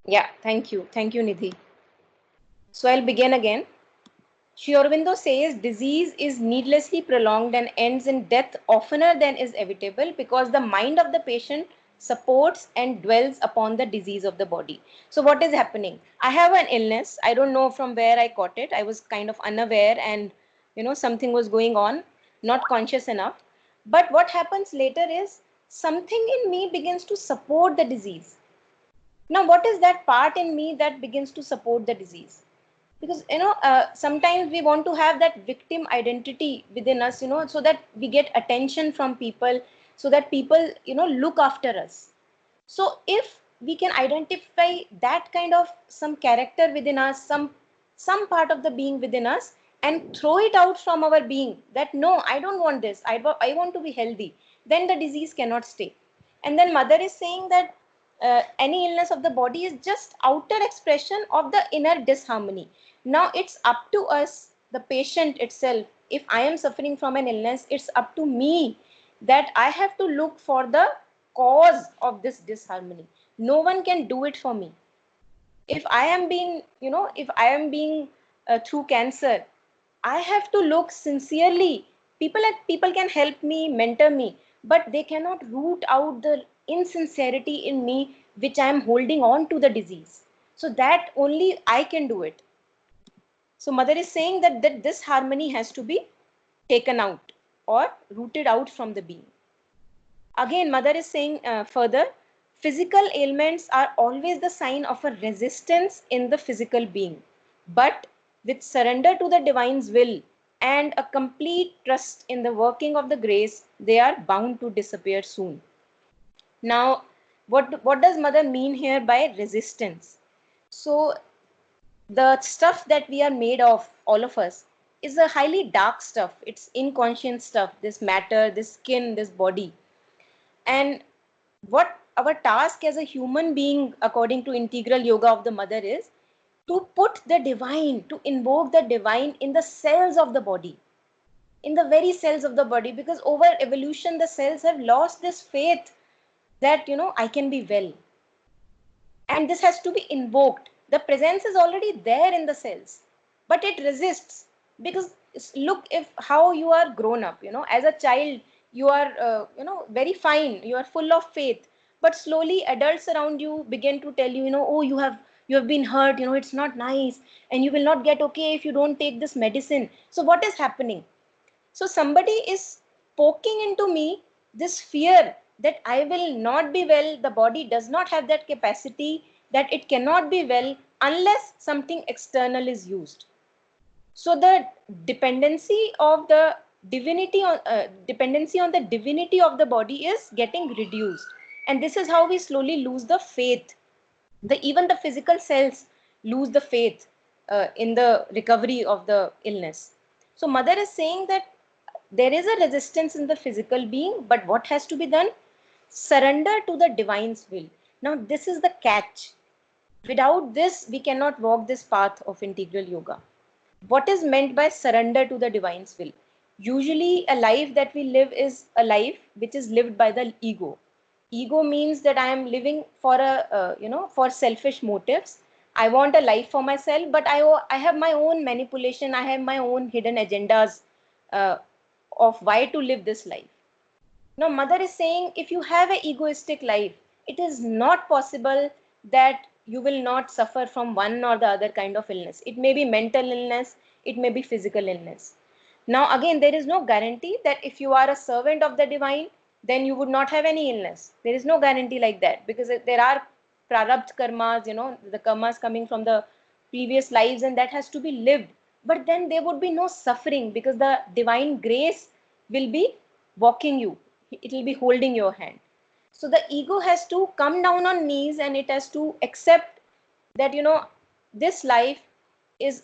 Yeah, thank you. Thank you, Nidhi. So I'll begin again. Sri Aurobindo says disease is needlessly prolonged and ends in death oftener than is evitable because the mind of the patient supports and dwells upon the disease of the body. So, what is happening? I have an illness. I don't know from where I caught it. I was kind of unaware and something was going on, not conscious enough. But what happens later is something in me begins to support the disease. Now, what is that part in me that begins to support the disease? Because sometimes we want to have that victim identity within us, so that we get attention from people, so that people look after us. So if we can identify that kind of some character within us, some part of the being within us, and throw it out from our being, that no, I don't want this, I want to be healthy, then the disease cannot stay. And then mother is saying that any illness of the body is just outer expression of the inner disharmony. Now it's up to us, the patient itself. If I am suffering from an illness, it's up to me that I have to look for the cause of this disharmony. No one can do it for me. If I am being, if I am being through cancer, I have to look sincerely. People can help me, mentor me, but they cannot root out the insincerity in me which I am holding on to the disease. So that only I can do it. So mother is saying that this harmony has to be taken out or rooted out from the being. Again, mother is saying further, physical ailments are always the sign of a resistance in the physical being. But with surrender to the divine's will and a complete trust in the working of the grace, they are bound to disappear soon. Now, what does mother mean here by resistance? So the stuff that we are made of, all of us, is a highly dark stuff. It's inconscient stuff, this matter, this skin, this body. And what our task as a human being, according to integral yoga of the mother, is to put the divine, to invoke the divine in the cells of the body, in the very cells of the body, because over evolution, the cells have lost this faith that, I can be well. And this has to be invoked. The presence is already there in the cells, but it resists because look, if how you are grown up, as a child, you are very fine, you are full of faith, but slowly adults around you begin to tell you, oh, you have been hurt, it's not nice, and you will not get okay if you don't take this medicine. So what is happening? So somebody is poking into me this fear that I will not be well, the body does not have that capacity, that it cannot be well unless something external is used. So the dependency of the dependency on the divinity of the body is getting reduced. And this is how we slowly lose the faith. Even the physical cells lose the faith in the recovery of the illness. So mother is saying that there is a resistance in the physical being, but what has to be done? Surrender to the divine's will. Now this is the catch. Without this, we cannot walk this path of integral yoga. What is meant by surrender to the divine's will? Usually a life that we live is a life which is lived by the ego. Ego means that I am living for for selfish motives. I want a life for myself, but I have my own manipulation, I have my own hidden agendas uh, of why to live this life. Now, mother is saying if you have an egoistic life, it is not possible that you will not suffer from one or the other kind of illness. It may be mental illness, it may be physical illness. Now, again, there is no guarantee that if you are a servant of the divine, then you would not have any illness. There is no guarantee like that, because there are prarabdha karmas, the karmas coming from the previous lives, and that has to be lived. But then there would be no suffering because the divine grace will be walking you, it will be holding your hand. So the ego has to come down on knees and it has to accept that, this life is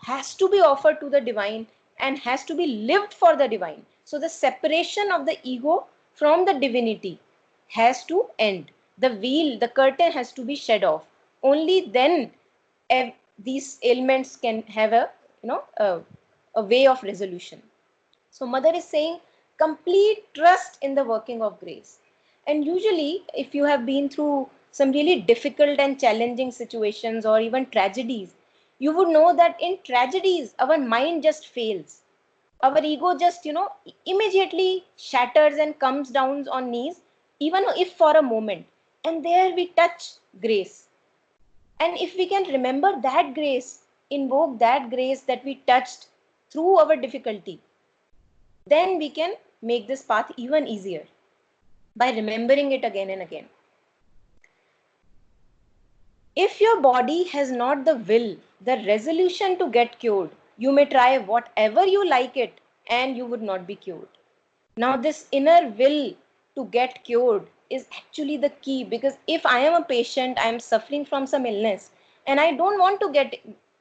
has to be offered to the divine and has to be lived for the divine. So the separation of the ego from the divinity has to end. The veil, the curtain has to be shed off. Only then these ailments can have a way of resolution. So mother is saying complete trust in the working of grace. And usually if you have been through some really difficult and challenging situations or even tragedies, you would know that in tragedies, our mind just fails. Our ego just, immediately shatters and comes down on knees, even if for a moment. And there we touch grace. And if we can remember that grace, invoke that grace that we touched through our difficulty, then we can make this path even easier by remembering it again and again. If your body has not the will, the resolution to get cured, you may try whatever you like it and you would not be cured. Now, this inner will to get cured is actually the key, because if I am a patient, I am suffering from some illness and I don't want to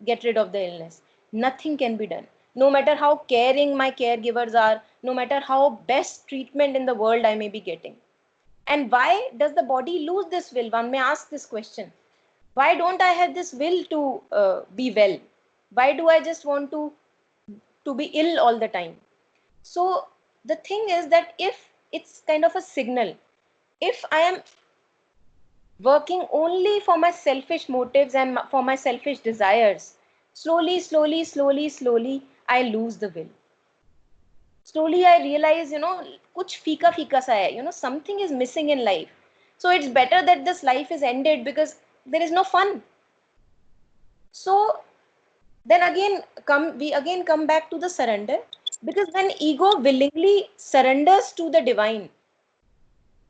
get rid of the illness, nothing can be done. No matter how caring my caregivers are, no matter how best treatment in the world I may be getting. And why does the body lose this will? One may ask this question. Why don't I have this will to be well? Why do I just want to be ill all the time? So the thing is that if it's kind of a signal, if I am working only for my selfish motives and for my selfish desires, slowly, I lose the will. Slowly I realize, kuch fika fika sa hai, something is missing in life. So it's better that this life is ended because there is no fun. So then again we again come back to the surrender, because when ego willingly surrenders to the divine,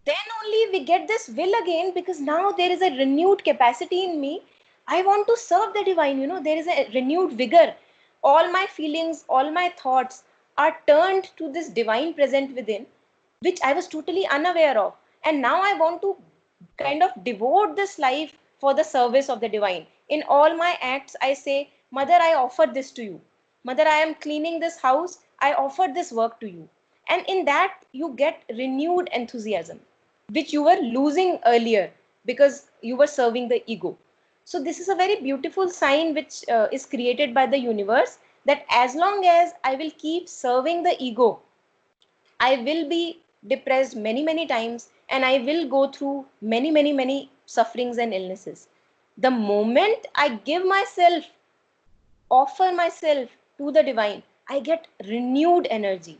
then only we get this will again, because now there is a renewed capacity in me. I want to serve the divine, there is a renewed vigor. All my feelings, all my thoughts are turned to this divine present within, which I was totally unaware of. And now I want to kind of devote this life for the service of the divine. In all my acts, I say, Mother, I offer this to you. Mother, I am cleaning this house. I offer this work to you. And in that, you get renewed enthusiasm, which you were losing earlier because you were serving the ego. So, this is a very beautiful sign which is created by the universe, that as long as I will keep serving the ego, I will be depressed many, many times, and I will go through many, many, many sufferings and illnesses. The moment I give myself, offer myself to the divine, I get renewed energy.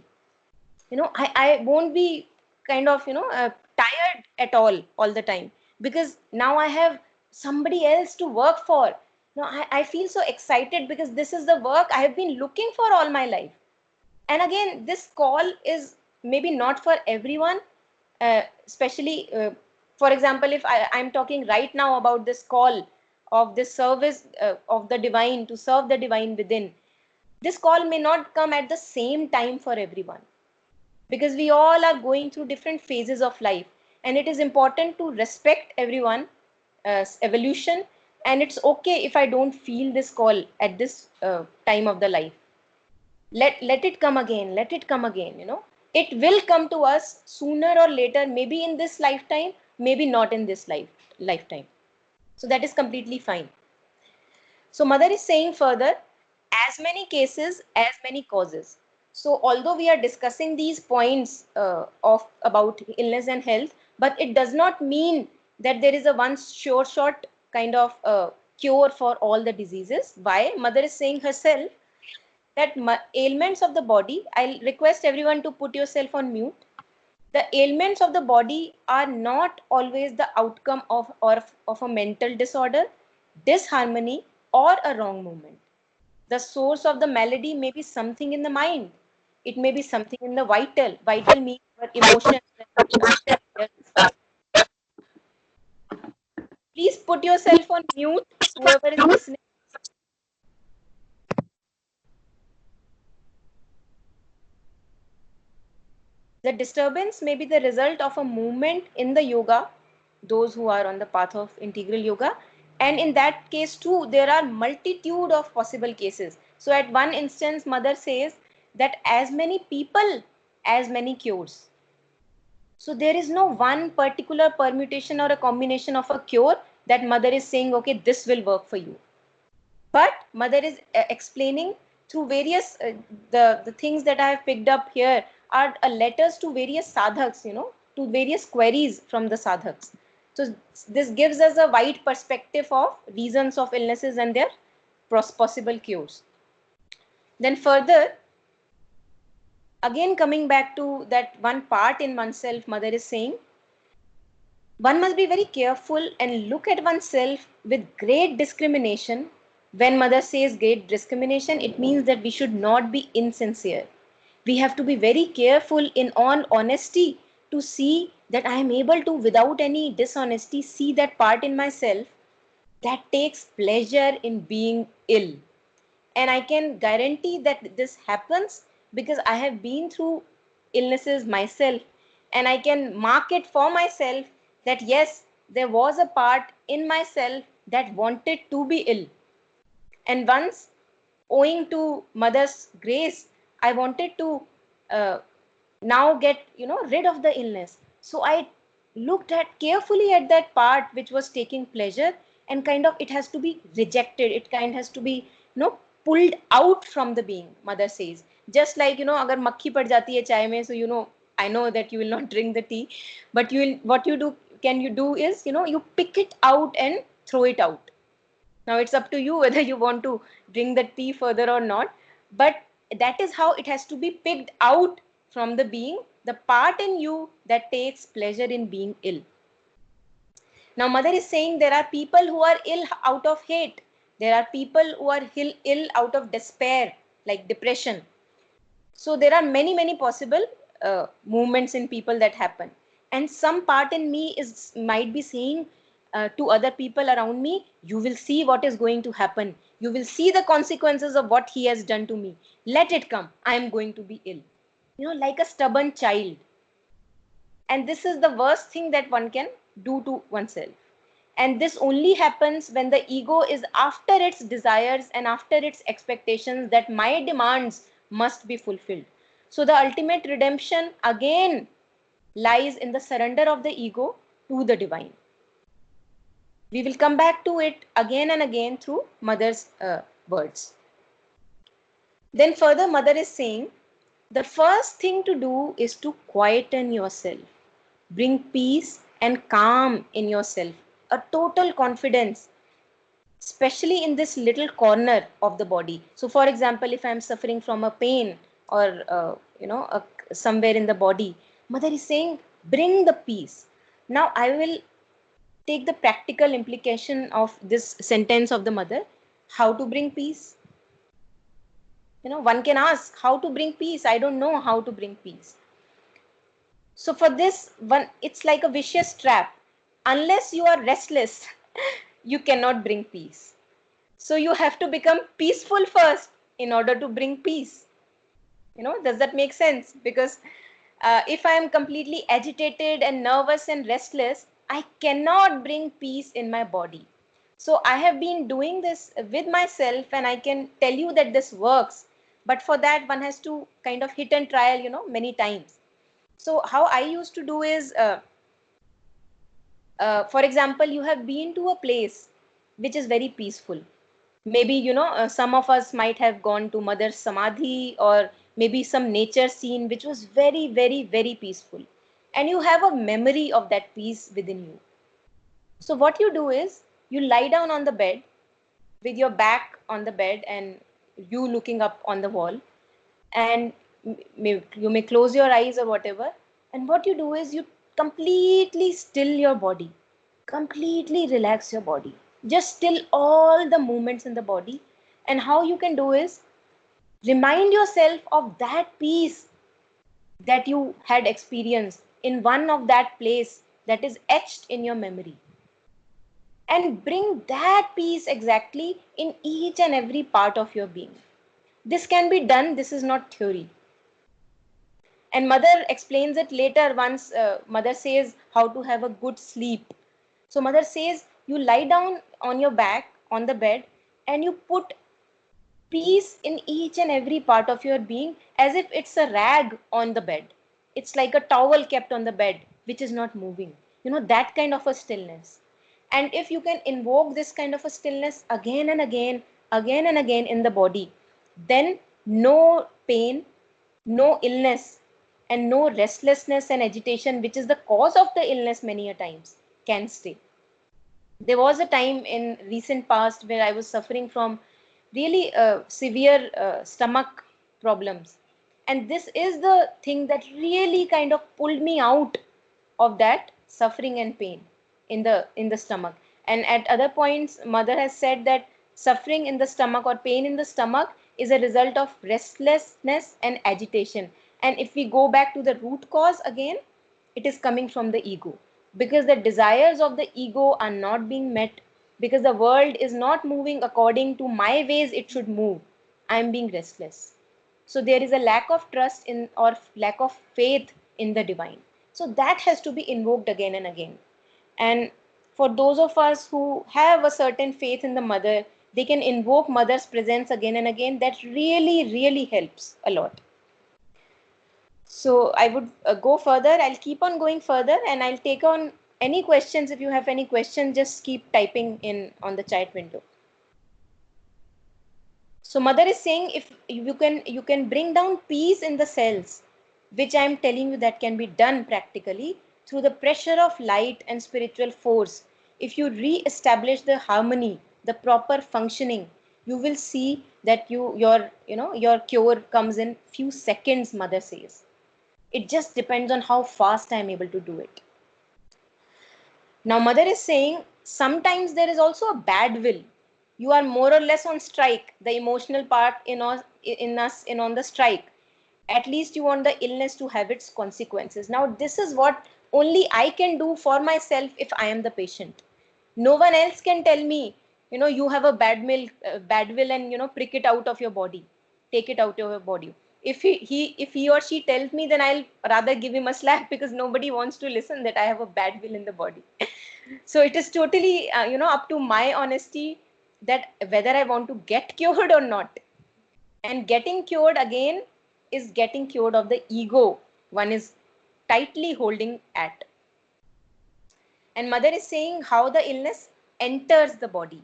I won't be kind of, tired at all the time, because now I have somebody else to work for. I feel so excited because this is the work I have been looking for all my life. And again, this call is maybe not for everyone, especially for example, if I'm talking right now about this call of this service of the divine, to serve the divine within, this call may not come at the same time for everyone, because we all are going through different phases of life, and it is important to respect everyone evolution. And it's okay if I don't feel this call at this time of the life. Let it come again, let it come again. It will come to us sooner or later, maybe in this lifetime, maybe not in this lifetime. So that is completely fine. So mother is saying further, as many cases, as many causes. So although we are discussing these points of about illness and health, but it does not mean that there is a one sure shot kind of cure for all the diseases. Why? Mother is saying herself that ailments of the body, I'll request everyone to put yourself on mute. The ailments of the body are not always the outcome of a mental disorder, disharmony, or a wrong movement. The source of the malady may be something in the mind. It may be something in the vital. Vital means your emotions. Please put yourself on mute, whoever is listening. The disturbance may be the result of a movement in the yoga, those who are on the path of integral yoga. And in that case too, there are multitude of possible cases. So at one instance, mother says that as many people, as many cures. So there is no one particular permutation or a combination of a cure that mother is saying, okay, this will work for you. But mother is explaining through various, the things that I have picked up here are letters to various sadhaks, to various queries from the sadhaks. So this gives us a wide perspective of reasons of illnesses and their possible cures. Then further, again coming back to that one part in oneself, mother is saying, one must be very careful and look at oneself with great discrimination. When mother says great discrimination, it means that we should not be insincere. We have to be very careful in all honesty to see that I am able to, without any dishonesty, see that part in myself that takes pleasure in being ill. And I can guarantee that this happens because I have been through illnesses myself, and I can mark it for myself that yes, there was a part in myself that wanted to be ill. And once, owing to mother's grace, I wanted to uh, now get rid of the illness. So I looked at carefully at that part which was taking pleasure, and kind of it has to be rejected, it kind has to be pulled out from the being, mother says. Just like agar makhi pad jati hai chai mein, so I know that you will not drink the tea, but you will, what you do, can you do is you pick it out and throw it out. Now it's up to you whether you want to drink the tea further or not, but that is how it has to be picked out from the being, the part in you that takes pleasure in being ill. Now mother is saying there are people who are ill out of hate. There are people who are ill out of despair, like depression. So there are many possible movements in people that happen. And some part in me is might be saying to other people around me, you will see what is going to happen. You will see the consequences of what he has done to me. Let it come. I am going to be ill. Like a stubborn child. And this is the worst thing that one can do to oneself. And this only happens when the ego is after its desires and after its expectations that my demands must be fulfilled. So the ultimate redemption again lies in the surrender of the ego to the divine. We will come back to it again and again through mother's words. Then further, mother is saying, the first thing to do is to quieten yourself. Bring peace and calm in yourself, a total confidence, especially in this little corner of the body. So for example, if I'm suffering from a pain or somewhere in the body, mother is saying, bring the peace. Now I will take the practical implication of this sentence of the mother. How to bring peace? One can ask, how to bring peace? I don't know how to bring peace. So for this one, it's like a vicious trap. Unless you are restless, you cannot bring peace. So you have to become peaceful first in order to bring peace. Does that make sense? Because if I am completely agitated and nervous and restless, I cannot bring peace in my body. So I have been doing this with myself, and I can tell you that this works. But for that, one has to kind of hit and trial, many times. So how I used to do is, for example, you have been to a place which is very peaceful. Maybe, some of us might have gone to Mother's Samadhi, or maybe some nature scene which was very peaceful. And you have a memory of that peace within you. So what you do is, you lie down on the bed with your back on the bed and you looking up on the wall, and you may close your eyes or whatever. And what you do is, you completely still your body, completely relax your body, just still all the movements in the body. And how you can do is, remind yourself of that peace that you had experienced in one of that place that is etched in your memory, and bring that peace exactly in each and every part of your being. This can be done. This is not theory. And mother explains it later once mother says how to have a good sleep. So mother says, you lie down on your back on the bed and you put peace in each and every part of your being, as if it's a rag on the bed. It's like a towel kept on the bed which is not moving. That kind of a stillness. And if you can invoke this kind of a stillness again and again in the body, then no pain, no illness, and no restlessness and agitation, which is the cause of the illness many a times, can stay. There was a time in recent past where I was suffering from really severe stomach problems. And this is the thing that really kind of pulled me out of that suffering and pain in the stomach. And at other points, mother has said that suffering in the stomach or pain in the stomach is a result of restlessness and agitation. And if we go back to the root cause again, it is coming from the ego, because the desires of the ego are not being met, because the world is not moving according to my ways it should move. I am being restless. So there is a lack of trust in, or lack of faith in the divine. So that has to be invoked again and again. And for those of us who have a certain faith in the mother, they can invoke mother's presence again and again. That really, really helps a lot. So I would go further. I'll keep on going further, and I'll take on any questions. If you have any questions, just keep typing in on the chat window. So mother is saying, if you can bring down peace in the cells, which I am telling you that can be done practically through the pressure of light and spiritual force. If you re-establish the harmony, the proper functioning, you will see that your cure comes in few seconds, mother says. It just depends on how fast I am able to do it. Now mother is saying, sometimes there is also a bad will. You are more or less on strike, the emotional part in us in on the strike. At least you want the illness to have its consequences. Now this is what only I can do for myself if I am the patient. No one else can tell me, you have a bad will, and prick it out of your body, take it out of your body. If he or she tells me, then I'll rather give him a slap, because nobody wants to listen that I have a bad will in the body. So it is totally up to my honesty that whether I want to get cured or not. And getting cured again is getting cured of the ego one is tightly holding at. And mother is saying how the illness enters the body.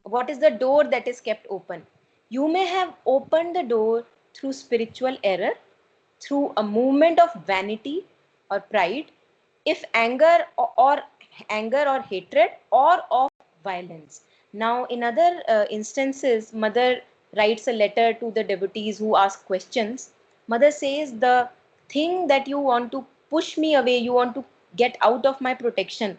What is the door that is kept open? You may have opened the door through spiritual error, through a movement of vanity or pride, if anger or hatred, or of violence. Now, in other instances, mother writes a letter to the devotees who ask questions. Mother says, the thing that you want to push me away, you want to get out of my protection,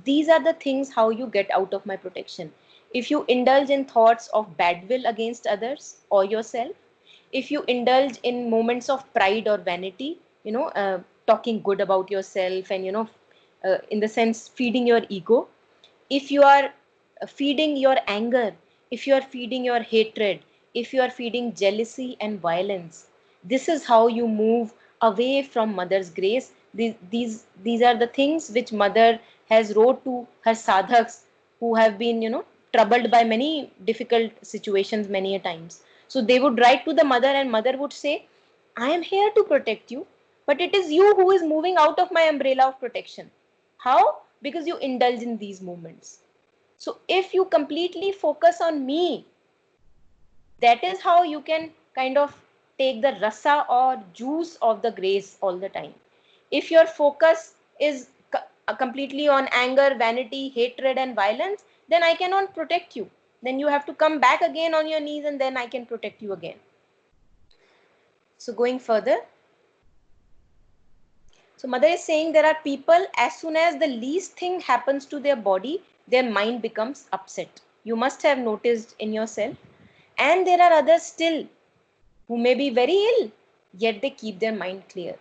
these are the things how you get out of my protection. If you indulge in thoughts of bad will against others or yourself, if you indulge in moments of pride or vanity, talking good about yourself, and in the sense feeding your ego, if you are feeding your anger, if you are feeding your hatred, if you are feeding jealousy and violence, this is how you move away from mother's grace. These are the things which mother has wrote to her sadhaks who have been troubled by many difficult situations many a times. So they would write to the mother, and mother would say, I am here to protect you, but it is you who is moving out of my umbrella of protection. How? Because you indulge in these moments. So if you completely focus on me, that is how you can kind of take the rasa or juice of the grace all the time. If your focus is completely on anger, vanity, hatred, and violence, then I cannot protect you. Then you have to come back again on your knees, and then I can protect you again. So going further. So mother is saying there are people, as soon as the least thing happens to their body, their mind becomes upset. You must have noticed in yourself. And there are others still who may be very ill, yet they keep their mind clear.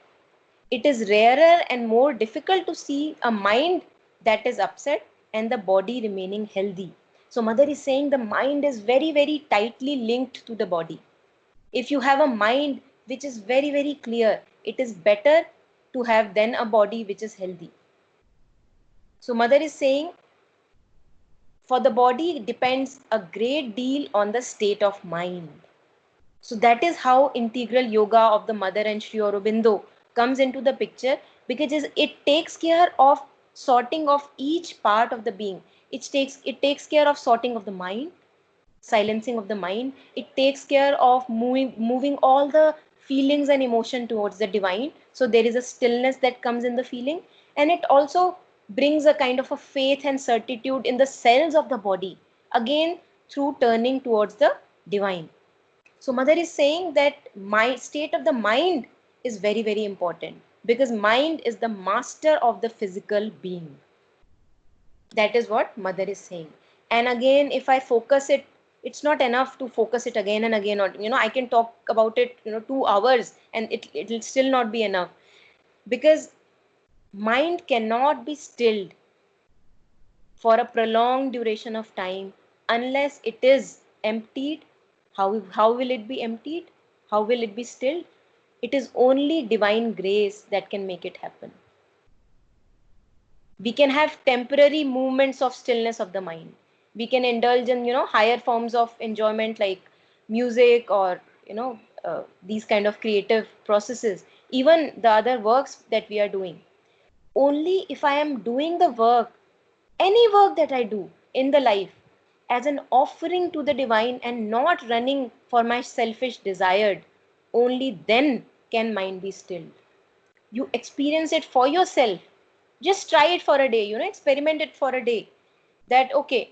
It is rarer and more difficult to see a mind that is upset and the body remaining healthy. So mother is saying the mind is very, very tightly linked to the body. If you have a mind which is very, very clear, it is better to have then a body which is healthy. So mother is saying, for the body depends a great deal on the state of mind. So that is how integral yoga of the mother and Sri Aurobindo comes into the picture, because it takes care of sorting of each part of the being. It takes care of sorting of the mind, silencing of the mind. It takes care of moving all the feelings and emotion towards the divine. So there is a stillness that comes in the feeling, and it also brings a kind of a faith and certitude in the cells of the body, again through turning towards the divine. So mother is saying that my state of the mind is very, very important, because mind is the master of the physical being. That is what mother is saying. And again, if I focus it, it's not enough to focus it again and again, or I can talk about it 2 hours and it'll still not be enough, because mind cannot be stilled for a prolonged duration of time unless it is emptied. How will it be emptied? How will it be stilled? It is only divine grace that can make it happen. We can have temporary movements of stillness of the mind. We can indulge in higher forms of enjoyment like music, or these kind of creative processes, even the other works that we are doing. Only if I am doing the work, any work that I do in the life, as an offering to the divine and not running for my selfish desired, only then can mind be stilled. You experience it for yourself. Just try it for a day, experiment it for a day. That, okay,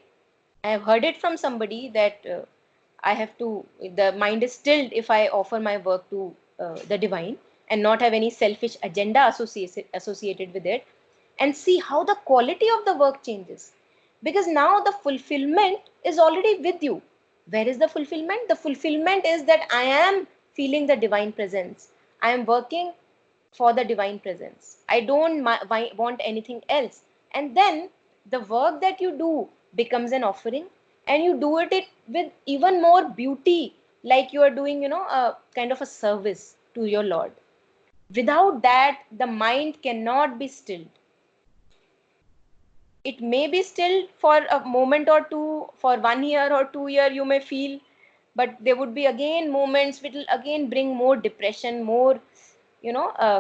I have heard it from somebody that the mind is stilled if I offer my work to the divine and not have any selfish agenda associated with it, and see how the quality of the work changes. Because now the fulfillment is already with you. Where is the fulfillment? The fulfillment is that I am feeling the divine presence. I am working for the divine presence. I don't want anything else. And then the work that you do becomes an offering, and you do it with even more beauty, like you are doing, a kind of a service to your Lord. Without that, the mind cannot be stilled. It may be still for a moment or two, for 1 year or 2 year you may feel, but there would be again moments which will again bring more depression, more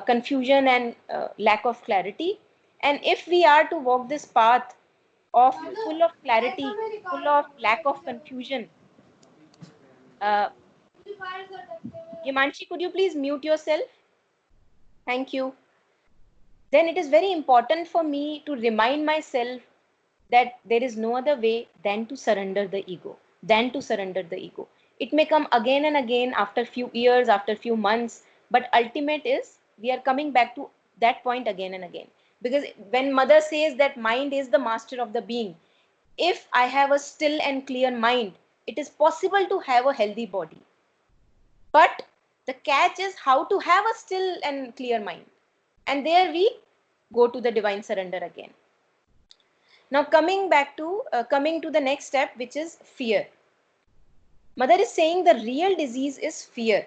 confusion, and lack of clarity. And if we are to walk this path of full of clarity, full of lack of confusion, uh, Himanshi, could you please mute yourself? Thank you. Then it is very important for me to remind myself that there is no other way than to surrender the ego, It may come again and again after few years, after few months, but ultimate is we are coming back to that point again and again. Because when mother says that mind is the master of the being, if I have a still and clear mind, it is possible to have a healthy body. But the catch is how to have a still and clear mind. And there we go to the divine surrender again. Now coming to the next step, which is fear. Mother is saying the real disease is fear.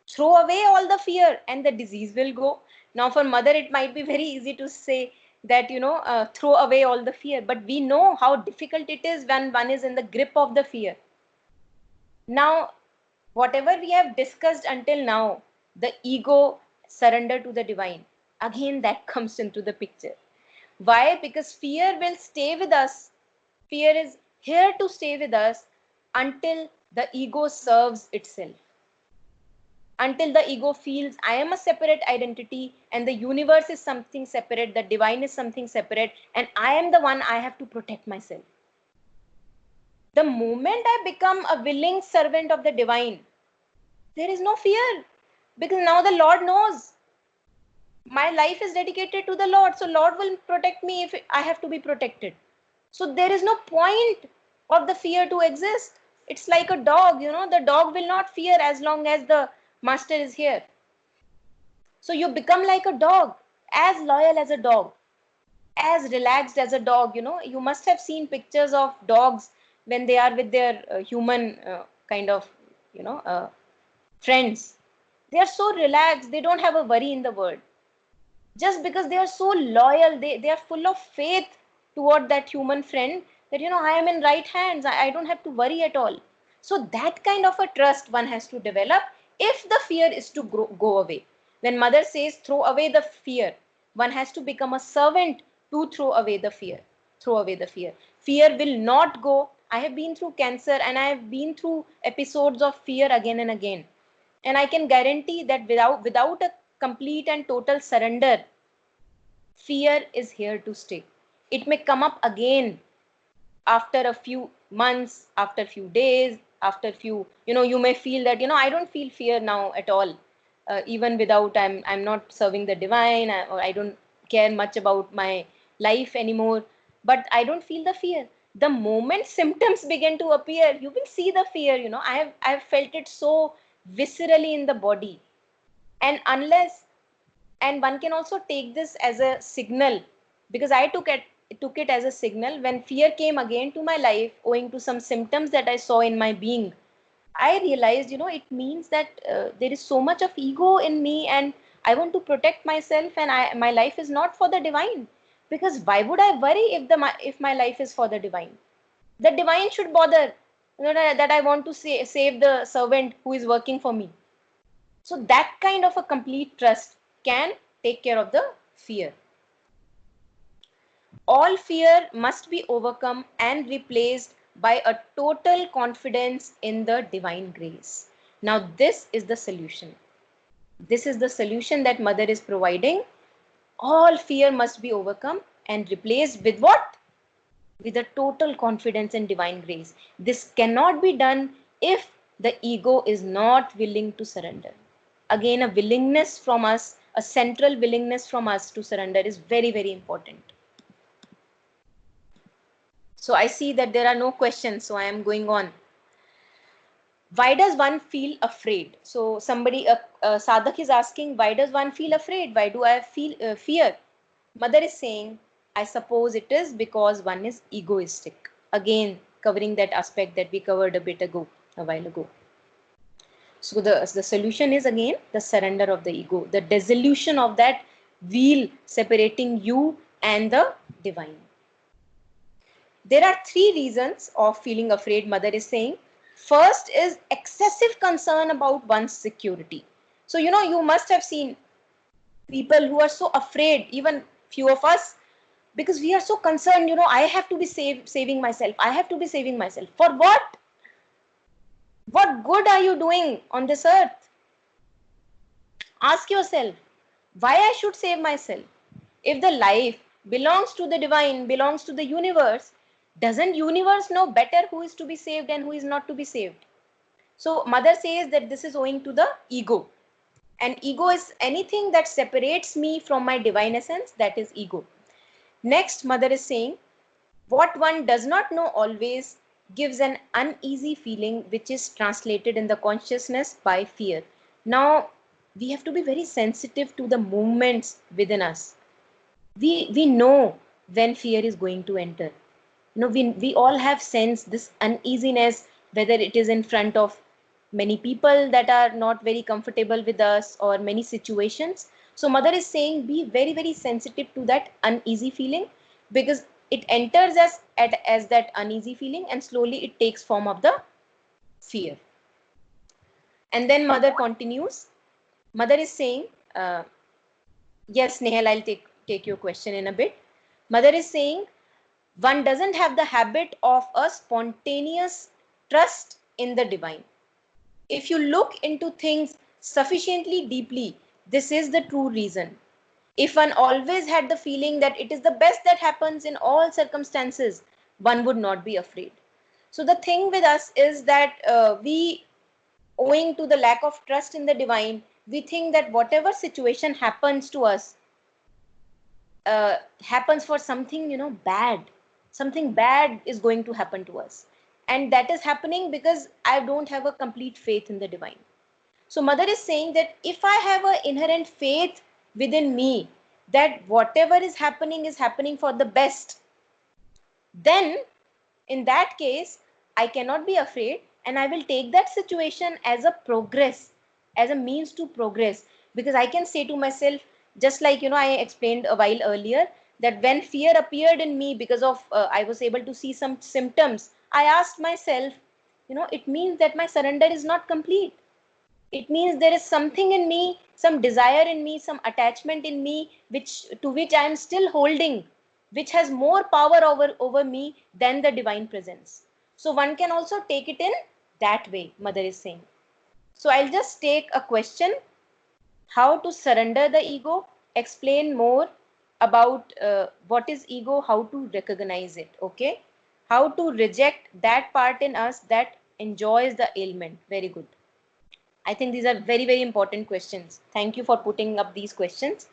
Throw away all the fear and the disease will go. Now for mother, it might be very easy to say that, throw away all the fear. But we know how difficult it is when one is in the grip of the fear. Now, whatever we have discussed until now, the ego surrender to the divine, again that comes into the picture. Why? Because fear will stay with us. Fear is here to stay with us until the ego serves itself. Until the ego feels I am a separate identity and the universe is something separate, the divine is something separate, and I am the one I have to protect myself. The moment I become a willing servant of the divine, there is no fear, because now the Lord knows my life is dedicated to the Lord. So Lord will protect me if I have to be protected. So there is no point of the fear to exist. It's like a dog, the dog will not fear as long as the master is here. So you become like a dog, as loyal as a dog, as relaxed as a dog. You must have seen pictures of dogs when they are with their human kind of, friends. They are so relaxed. They don't have a worry in the world. Just because they are so loyal, they are full of faith toward that human friend, that I am in right hands, I don't have to worry at all. So that kind of a trust one has to develop if the fear is to go away. When mother says throw away the fear, one has to become a servant to throw away the fear. Fear will not go. I have been through cancer and I have been through episodes of fear again and again, and I can guarantee that without a complete and total surrender, fear is here to stay. It may come up again after a few months, after a few days, after few, you may feel that, I don't feel fear now at all. Even without, I'm not serving the divine, or I don't care much about my life anymore, but I don't feel the fear. The moment symptoms begin to appear, you will see the fear. I have felt it so viscerally in the body. And unless, and one can also take this as a signal, because I took it as a signal when fear came again to my life owing to some symptoms that I saw in my being. I realized, it means that there is so much of ego in me, and I want to protect myself, and my life is not for the divine. Because why would I worry if my life is for the divine? The divine should bother, that I want to save the servant who is working for me. So that kind of a complete trust can take care of the fear. All fear must be overcome and replaced by a total confidence in the divine grace. Now, this is the solution. This is the solution that Mother is providing. All fear must be overcome and replaced with what? With a total confidence in divine grace. This cannot be done if the ego is not willing to surrender. Again, a willingness from us, a central willingness from us to surrender is very, very important. So I see that there are no questions, so I am going on. Why does one feel afraid? So somebody, a sadhak is asking, why does one feel afraid? Why do I feel fear? Mother is saying, I suppose it is because one is egoistic. Again, covering that aspect that we covered a while ago. So the solution is again the surrender of the ego, the dissolution of that wheel separating you and the divine. There are three reasons of feeling afraid, Mother is saying. First is excessive concern about one's security. So, you must have seen people who are so afraid, even few of us, because we are so concerned, I have to be saving myself. I have to be saving myself. For what? What good are you doing on this earth? Ask yourself, why I should save myself? If the life belongs to the divine, belongs to the universe, doesn't universe know better who is to be saved and who is not to be saved? So Mother says that this is owing to the ego. And ego is anything that separates me from my divine essence, that is ego. Next, Mother is saying, what one does not know always gives an uneasy feeling which is translated in the consciousness by fear. Now, we have to be very sensitive to the movements within us. We know when fear is going to enter. We all have sensed this uneasiness, whether it is in front of many people that are not very comfortable with us or many situations. So Mother is saying, be very, very sensitive to that uneasy feeling, because it enters as that uneasy feeling, and slowly it takes form of the fear. And then Mother continues. Mother is saying, yes, Nehal, I'll take your question in a bit. Mother is saying, one doesn't have the habit of a spontaneous trust in the divine. If you look into things sufficiently deeply, this is the true reason. If one always had the feeling that it is the best that happens in all circumstances, one would not be afraid. So the thing with us is that owing to the lack of trust in the divine, we think that whatever situation happens to us happens for something, bad. Something bad is going to happen to us. And that is happening because I don't have a complete faith in the divine. So Mother is saying that if I have an inherent faith within me that whatever is happening for the best, then in that case, I cannot be afraid, and I will take that situation as a progress, as a means to progress. Because I can say to myself, just like, I explained a while earlier, that when fear appeared in me because of, I was able to see some symptoms, I asked myself, it means that my surrender is not complete. It means there is something in me, some desire in me, some attachment in me, which I am still holding, which has more power over me than the divine presence. So one can also take it in that way, Mother is saying. So I'll just take a question: how to surrender the ego, explain more about what is ego, how to recognize it. Okay, how to reject that part in us that enjoys the ailment. Very good. I think these are very, very important questions. Thank you for putting up these questions.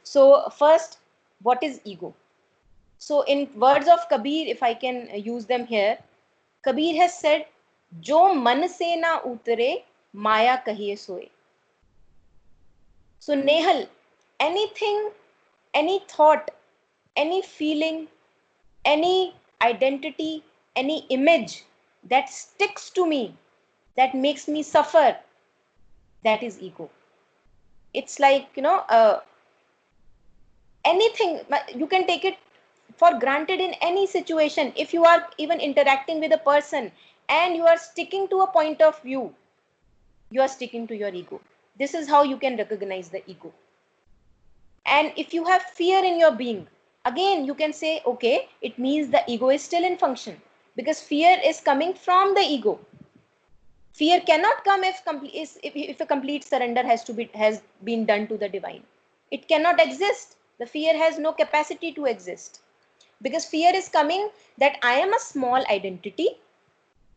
So first, what is ego? So in words of Kabir, if I can use them here, Kabir has said, "Jo man se na utre, maya kahiye soe." So Nehal, anything, any thought, any feeling, any identity, any image that sticks to me, that makes me suffer, that is ego. It's like, anything, you can take it for granted in any situation. If you are even interacting with a person and you are sticking to a point of view, you are sticking to your ego. This is how you can recognize the ego. And if you have fear in your being, again you can say, okay, it means the ego is still in function, because fear is coming from the ego. Fear cannot come if a complete surrender has been done to the divine. It cannot exist. The fear has no capacity to exist, because fear is coming that I am a small identity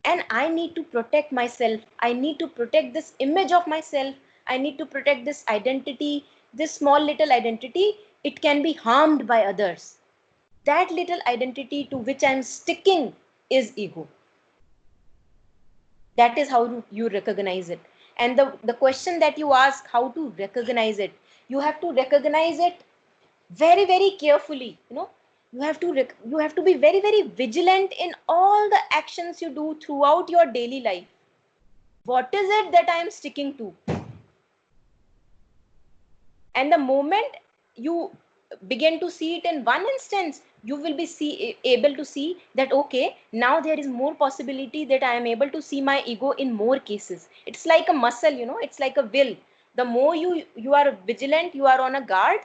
and I need to protect myself. I need to protect this image of myself. I need to protect this identity, this small little identity. It can be harmed by others. That little identity to which I'm sticking is ego. That is how you recognize it. And the question that you ask, how to recognize it, you have to recognize it very, very carefully. You have to be very, very vigilant in all the actions you do throughout your daily life. What is it that I am sticking to? And the moment you begin to see it in one instance, you will be able to see that, okay, now there is more possibility that I am able to see my ego in more cases. It's like a muscle, it's like a will. The more you are vigilant, you are on a guard,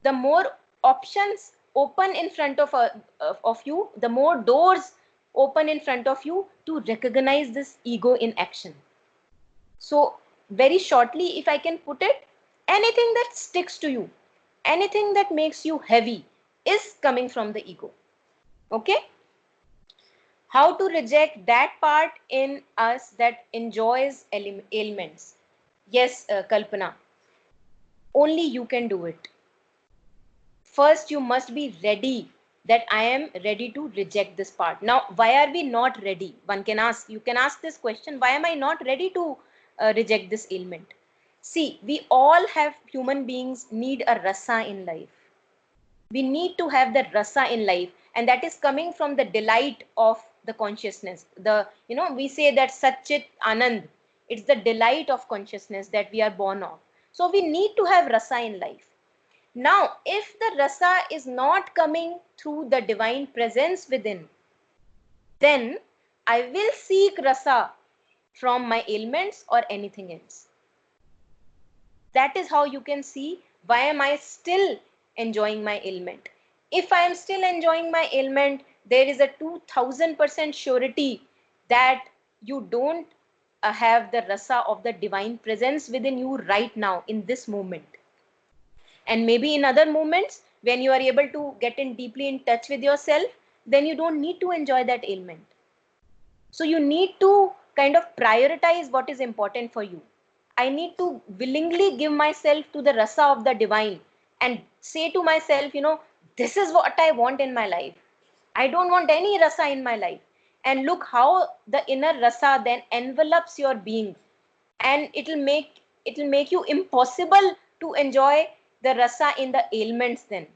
the more options open in front of you, the more doors open in front of you to recognize this ego in action. So very shortly, if I can put it, anything that sticks to you, anything that makes you heavy is coming from the ego. Okay? How to reject that part in us that enjoys ailments? Yes, Kalpana, only you can do it. First, you must be ready that I am ready to reject this part. Now, why are we not ready? You can ask this question, why am I not ready to reject this ailment? See, we all have, human beings need a rasa in life. We need to have the rasa in life, and that is coming from the delight of the consciousness. We say that Satchit Anand, it's the delight of consciousness that we are born of. So we need to have rasa in life. Now, if the rasa is not coming through the divine presence within, then I will seek rasa from my ailments or anything else. That is how you can see, why am I still enjoying my ailment. If I am still enjoying my ailment, there is a 2000% surety that you don't have the rasa of the divine presence within you right now in this moment. And maybe in other moments, when you are able to get in deeply in touch with yourself, then you don't need to enjoy that ailment. So you need to kind of prioritize what is important for you. I need to willingly give myself to the rasa of the divine and say to myself, this is what I want in my life. I don't want any rasa in my life. And look how the inner rasa then envelops your being, and it'll make you impossible to enjoy the rasa in the ailments then.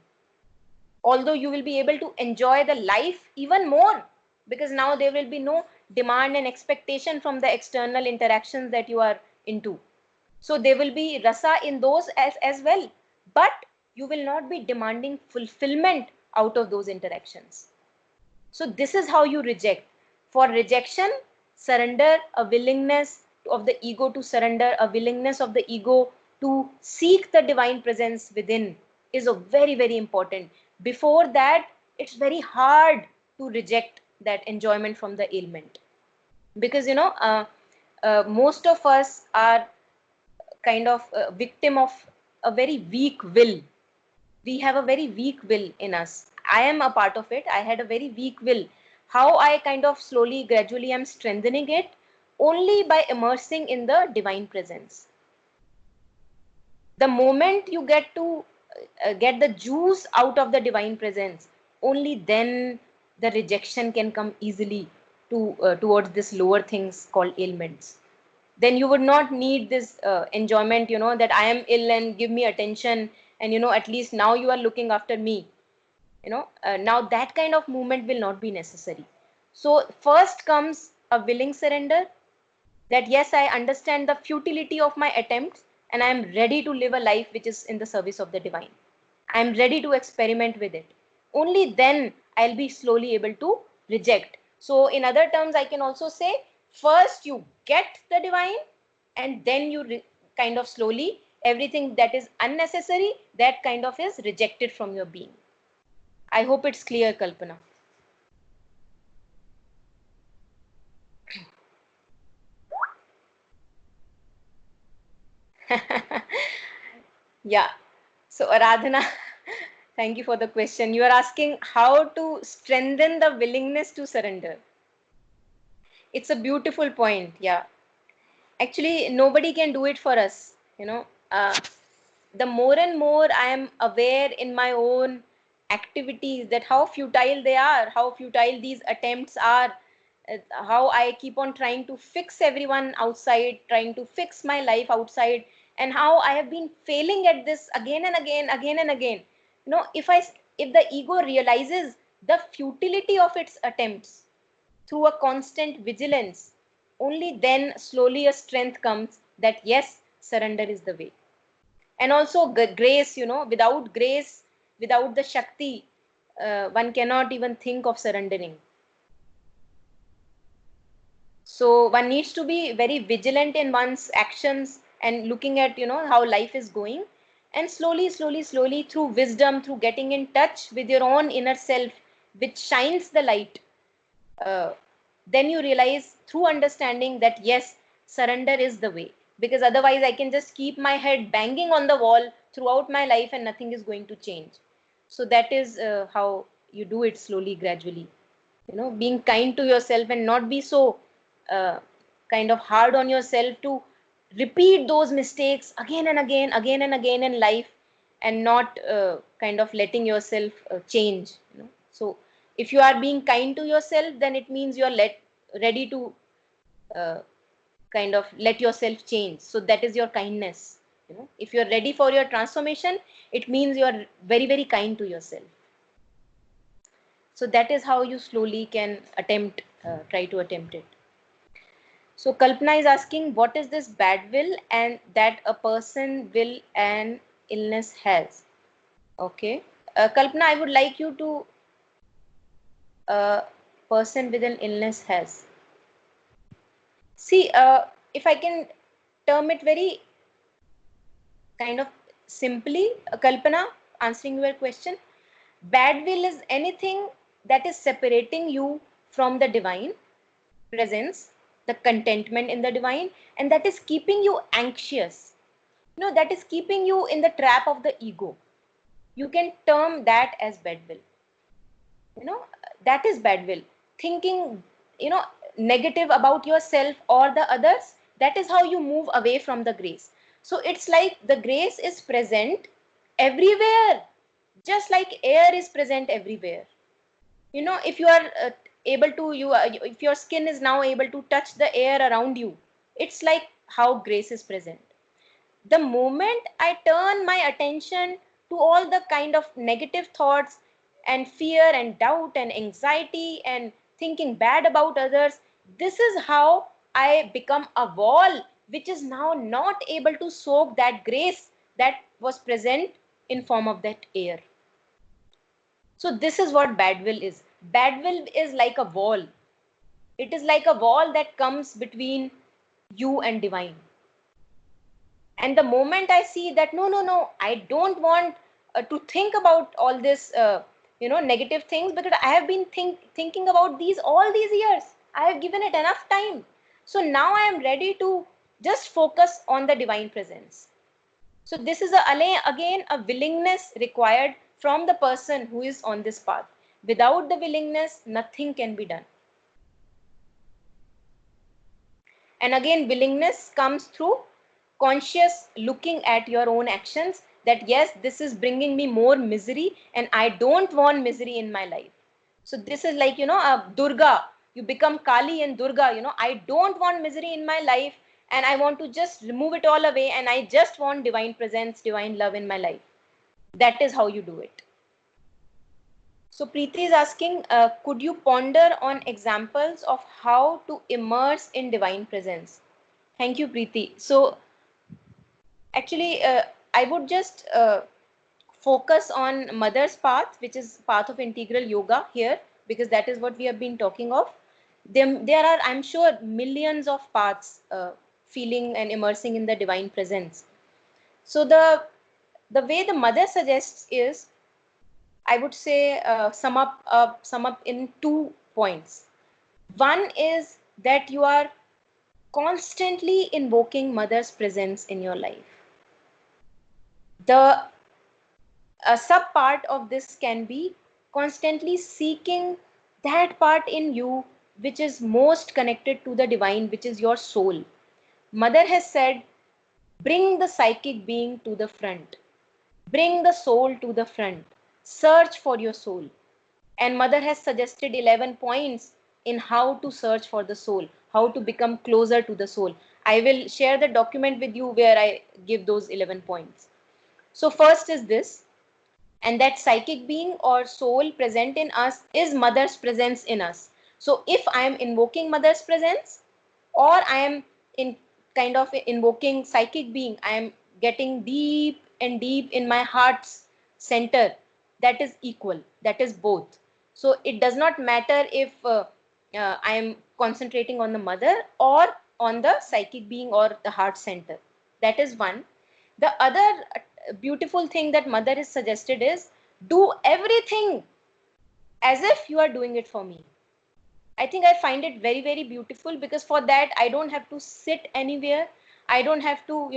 Although you will be able to enjoy the life even more, because now there will be no demand and expectation from the external interactions that you are into. So there will be rasa in those as well, but you will not be demanding fulfillment out of those interactions. So this is how you reject. For rejection, surrender, a willingness of the ego to surrender, a willingness of the ego to seek the divine presence within is a very, very important. Before that, it's very hard to reject that enjoyment from the ailment. Because, most of us are kind of a victim of a very weak will. we have a very weak will in us. I am a part of it. I had a very weak will. How I kind of slowly, gradually am strengthening it only by immersing in the divine presence. The moment you get to get the juice out of the divine presence, only then the rejection can come easily to towards this lower things called ailments. Then you would not need this enjoyment, that I am ill and give me attention, and at least now you are looking after me. Now that kind of movement will not be necessary. So first comes a willing surrender, that yes, I understand the futility of my attempts and I am ready to live a life which is in the service of the divine. I am ready to experiment with it. Only then I'll be slowly able to reject. So in other terms, I can also say, first you get the divine, and then you kind of slowly, everything that is unnecessary, that kind of is rejected from your being. I hope it's clear, Kalpana. Yeah. So, Aradhana, thank you for the question. You are asking how to strengthen the willingness to surrender. It's a beautiful point. Yeah. Actually, nobody can do it for us. The more and more I am aware in my own activities that how futile they are, how futile these attempts are, how I keep on trying to fix everyone outside, trying to fix my life outside, and how I have been failing at this again and again, again and again. If the ego realizes the futility of its attempts through a constant vigilance, only then slowly a strength comes that yes, surrender is the way. And also grace, without grace, without the Shakti, one cannot even think of surrendering. So one needs to be very vigilant in one's actions and looking at, how life is going. And slowly, slowly, slowly, through wisdom, through getting in touch with your own inner self, which shines the light, uh, then you realize through understanding that yes, surrender is the way. Because otherwise, I can just keep my head banging on the wall throughout my life and nothing is going to change. So that is how you do it slowly, gradually. Being kind to yourself and not be so uh, kind of hard on yourself to repeat those mistakes again and again in life, and not kind of letting yourself change. So if you are being kind to yourself, then it means you are ready to uh, kind of let yourself change. So that is your kindness. If you are ready for your transformation, it means you are very, very kind to yourself. So that is how you slowly can try to attempt it. So Kalpana is asking, what is this bad will and that a person will and illness has? Okay. Kalpana, I would like you to person with an illness has. See, if I can term it very kind of simply, Kalpana, answering your question, bad will is anything that is separating you from the divine presence, the contentment in the divine, and that is keeping you anxious. That is keeping you in the trap of the ego. You can term that as bad will. You know, that is bad will. Thinking, negative about yourself or the others, that is how you move away from the grace. So it's like the grace is present everywhere, just like air is present everywhere. If you are able to if your skin is now able to touch the air around you, it's like how grace is present. The moment I turn my attention to all the kind of negative thoughts and fear and doubt and anxiety and thinking bad about others, this is how I become a wall which is now not able to soak that grace that was present in form of that air. So this is what bad will is. Bad will is like a wall. It is like a wall that comes between you and divine. And the moment I see that, no, I don't want to think about all this, negative things, because I have been thinking about these all these years. I have given it enough time. So now I am ready to just focus on the divine presence. So this is again a willingness required from the person who is on this path. Without the willingness, nothing can be done. And again, willingness comes through conscious looking at your own actions, that yes, this is bringing me more misery and I don't want misery in my life. So this is like, a Durga, you become Kali and Durga, I don't want misery in my life and I want to just remove it all away and I just want divine presence, divine love in my life. That is how you do it. So Preeti is asking, could you ponder on examples of how to immerse in divine presence? Thank you, Preeti. So actually, I would just focus on mother's path, which is path of integral yoga here, because that is what we have been talking of. There are, I'm sure, millions of paths feeling and immersing in the divine presence. So the way the mother suggests is, I would say, sum up in 2 points. One is that you are constantly invoking mother's presence in your life. The a sub part of this can be constantly seeking that part in you which is most connected to the divine, which is your soul. Mother has said, bring the psychic being to the front, bring the soul to the front, search for your soul. And mother has suggested 11 points in how to search for the soul, how to become closer to the soul. I will share the document with you where I give those 11 points. So first is this, and that psychic being or soul present in us is mother's presence in us. So if I am invoking mother's presence, or I am in kind of invoking psychic being, I am getting deep and deep in my heart's center, that is equal, that is both. So it does not matter if I am concentrating on the mother or on the psychic being or the heart center. That is one. The other beautiful thing that mother is suggested is, do everything as if you are doing it for me. I think I find it very, very beautiful, because for that I don't have to sit anywhere. I don't have to,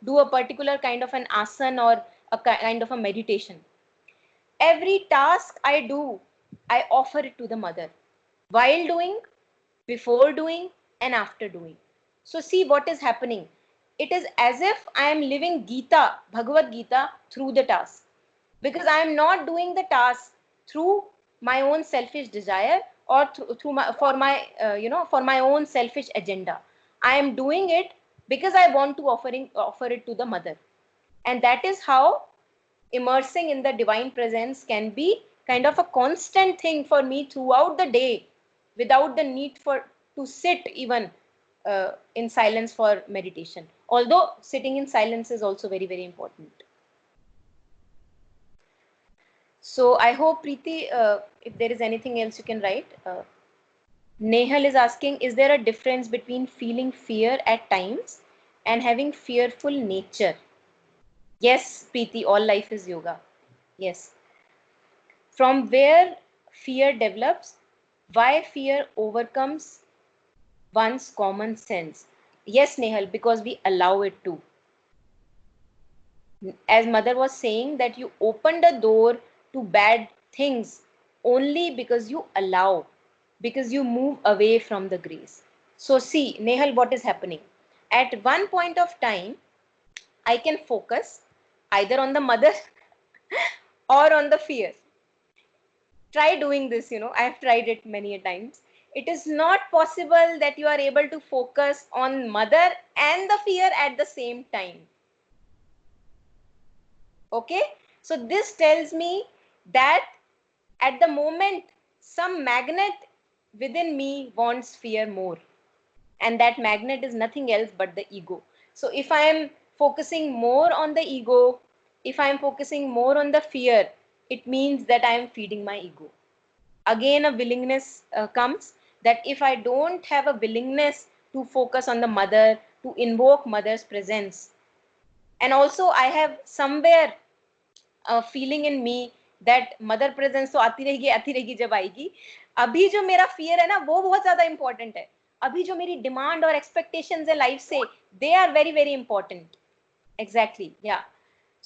do a particular kind of an asana or a kind of a meditation. Every task I do, I offer it to the mother, while doing, before doing, and after doing. So see what is happening. It is as if I am living Gita, Bhagavad Gita, through the task, because I am not doing the task through my own selfish desire or through my for my own selfish agenda. I am doing it because I want to offer it to the mother. And that is how immersing in the divine presence can be kind of a constant thing for me throughout the day, without the need for to sit even in silence for meditation, although sitting in silence is also very, very important. So I hope, Preeti, if there is anything else you can write. Nehal is asking, is there a difference between feeling fear at times and having fearful nature? Yes, Preeti, all life is yoga. Yes. From where fear develops, why fear overcomes one's common sense. Yes, Nehal, because we allow it to. As mother was saying, that you opened a door to bad things only because you allow, because you move away from the grace. So see, Nehal, what is happening? At one point of time, I can focus either on the mother or on the fear. Try doing this, I have tried it many a times. It is not possible that you are able to focus on mother and the fear at the same time. Okay, so this tells me that at the moment some magnet within me wants fear more, and that magnet is nothing else but the ego. So if I am focusing more on the ego, if I am focusing more on the fear, it means that I am feeding my ego. Again, a willingness comes, that if I don't have a willingness to focus on the mother, to invoke mother's presence, and also I have somewhere feeling in me that mother presence तो आती रहेगी जब आएगी. अभी जो मेरा fear है ना, वो बहुत ज्यादा इंपॉर्टेंट है. अभी जो मेरी डिमांड और एक्सपेक्टेशंस है लाइफ से, they are very, very important. Exactly, yeah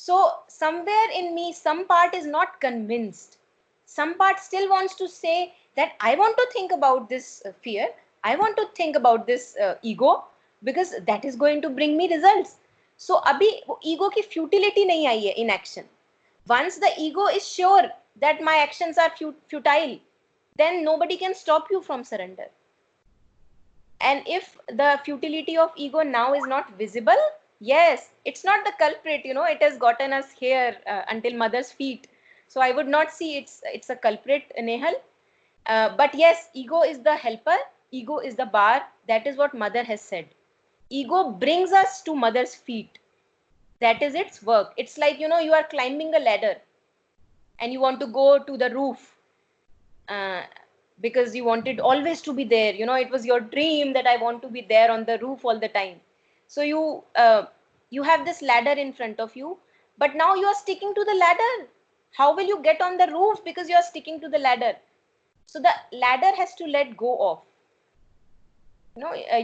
So somewhere in me, some part is not convinced. Some part still wants to say that I want to think about this fear. I want to think about this ego, because that is going to bring me results. So abhi wo ego ki futility nahi aayi hai in action. Once the ego is sure that my actions are futile, then nobody can stop you from surrender. And if the futility of ego now is not visible, yes, it's not the culprit, it has gotten us here until mother's feet. So I would not see it's a culprit, Nehal. But yes, ego is the helper, ego is the bar. That is what mother has said. Ego brings us to mother's feet. That is its work. It's like, you are climbing a ladder and you want to go to the roof. Uh, because you wanted always to be there, it was your dream that I want to be there on the roof all the time. So you have this ladder in front of you, but now you are sticking to the ladder. How will you get on the roof? Because you are sticking to the ladder. So the ladder has to let go of,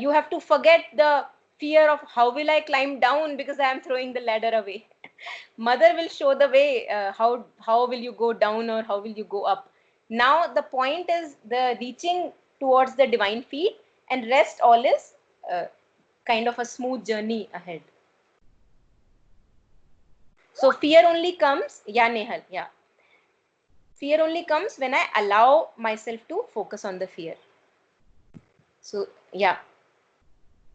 you have to forget the fear of how will I climb down because I am throwing the ladder away. Mother will show the way, how will you go down or how will you go up. Now the point is the reaching towards the divine feet, and rest all is kind of a smooth journey ahead. So fear only comes, yeah, Nehal, yeah, fear only comes when I allow myself to focus on the fear. So yeah,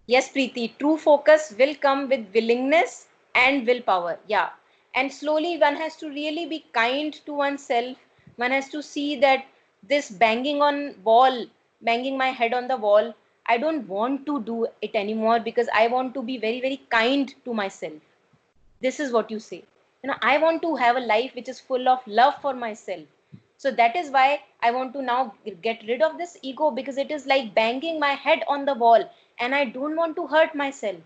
yes, Preeti, true focus will come with willingness and willpower. Yeah. And slowly one has to really be kind to oneself. One has to see that this banging on wall, banging my head on the wall, I don't want to do it anymore, because I want to be very, very kind to myself. This is what you say. I want to have a life which is full of love for myself. So that is why I want to now get rid of this ego, because it is like banging my head on the wall and I don't want to hurt myself.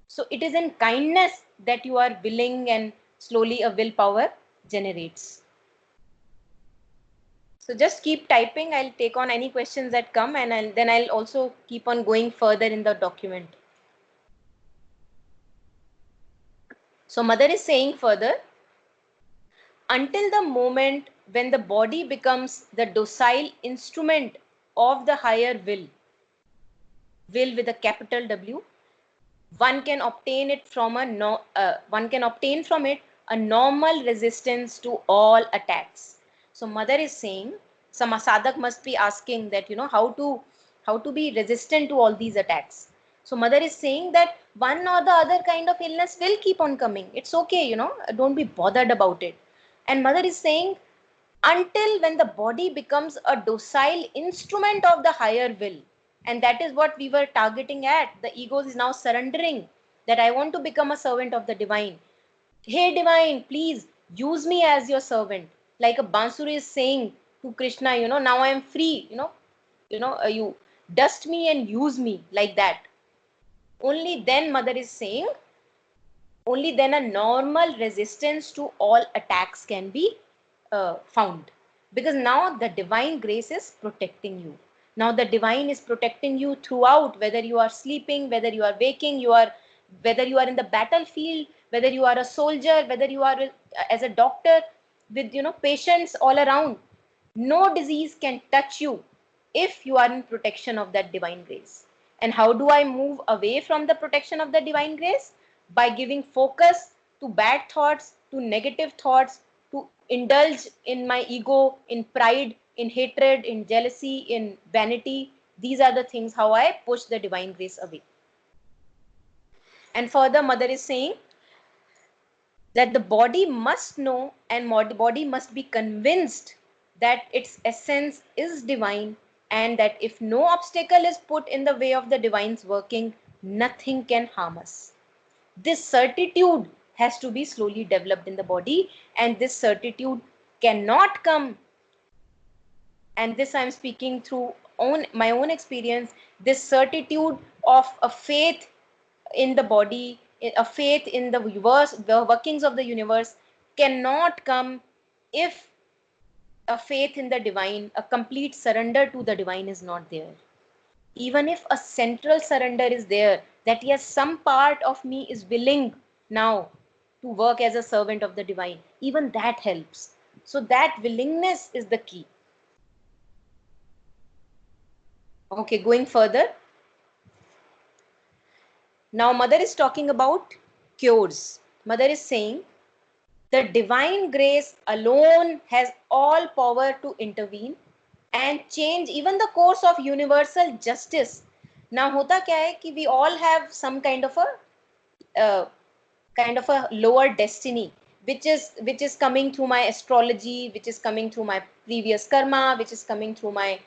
So it is in kindness that you are willing, and slowly a willpower generates. So just keep typing. I'll take on any questions that come, and then I'll also keep on going further in the document. So mother is saying further, until the moment when the body becomes the docile instrument of the higher will with a capital W, one can obtain it from one can obtain from it a normal resistance to all attacks. So mother is saying, some sadhak must be asking that, how to be resistant to all these attacks. So mother is saying that one or the other kind of illness will keep on coming. It's okay, don't be bothered about it. And mother is saying, until when the body becomes a docile instrument of the higher will, and that is what we were targeting at. The ego is now surrendering that I want to become a servant of the divine. Hey divine, please use me as your servant. Like a bansuri is saying to Krishna, now I am free, you dust me and use me, like that. Only then mother is saying, only then a normal resistance to all attacks can be found, because now the divine grace is protecting you. Now the divine is protecting you throughout, whether you are sleeping, whether you are waking, whether you are in the battlefield, whether you are a soldier, whether you are as a doctor with patients all around. No disease can touch you if you are in protection of that divine grace. And how do I move away from the protection of the divine grace? By giving focus to bad thoughts, to negative thoughts, to indulge in my ego, in pride, in hatred, in jealousy, in vanity. These are the things how I push the divine grace away. And further, mother is saying that the body must know, and the body must be convinced that its essence is divine, and that if no obstacle is put in the way of the divine's working, nothing can harm us. This certitude has to be slowly developed in the body, and this certitude cannot come, and this I'm speaking through my own experience, this certitude of a faith in the body, a faith in the universe, the workings of the universe, cannot come if a faith in the divine, a complete surrender to the divine is not there. Even if a central surrender is there, that yes, some part of me is willing now to work as a servant of the divine. Even that helps. So that willingness is the key. Okay, going further. Now, Mother is talking about cures. Mother is saying the divine grace alone has all power to intervene and change even the course of universal justice. Now, hota kya hai ki we all have some kind of a lower destiny, which is coming through my astrology, which is coming through my previous karma, which is coming through my,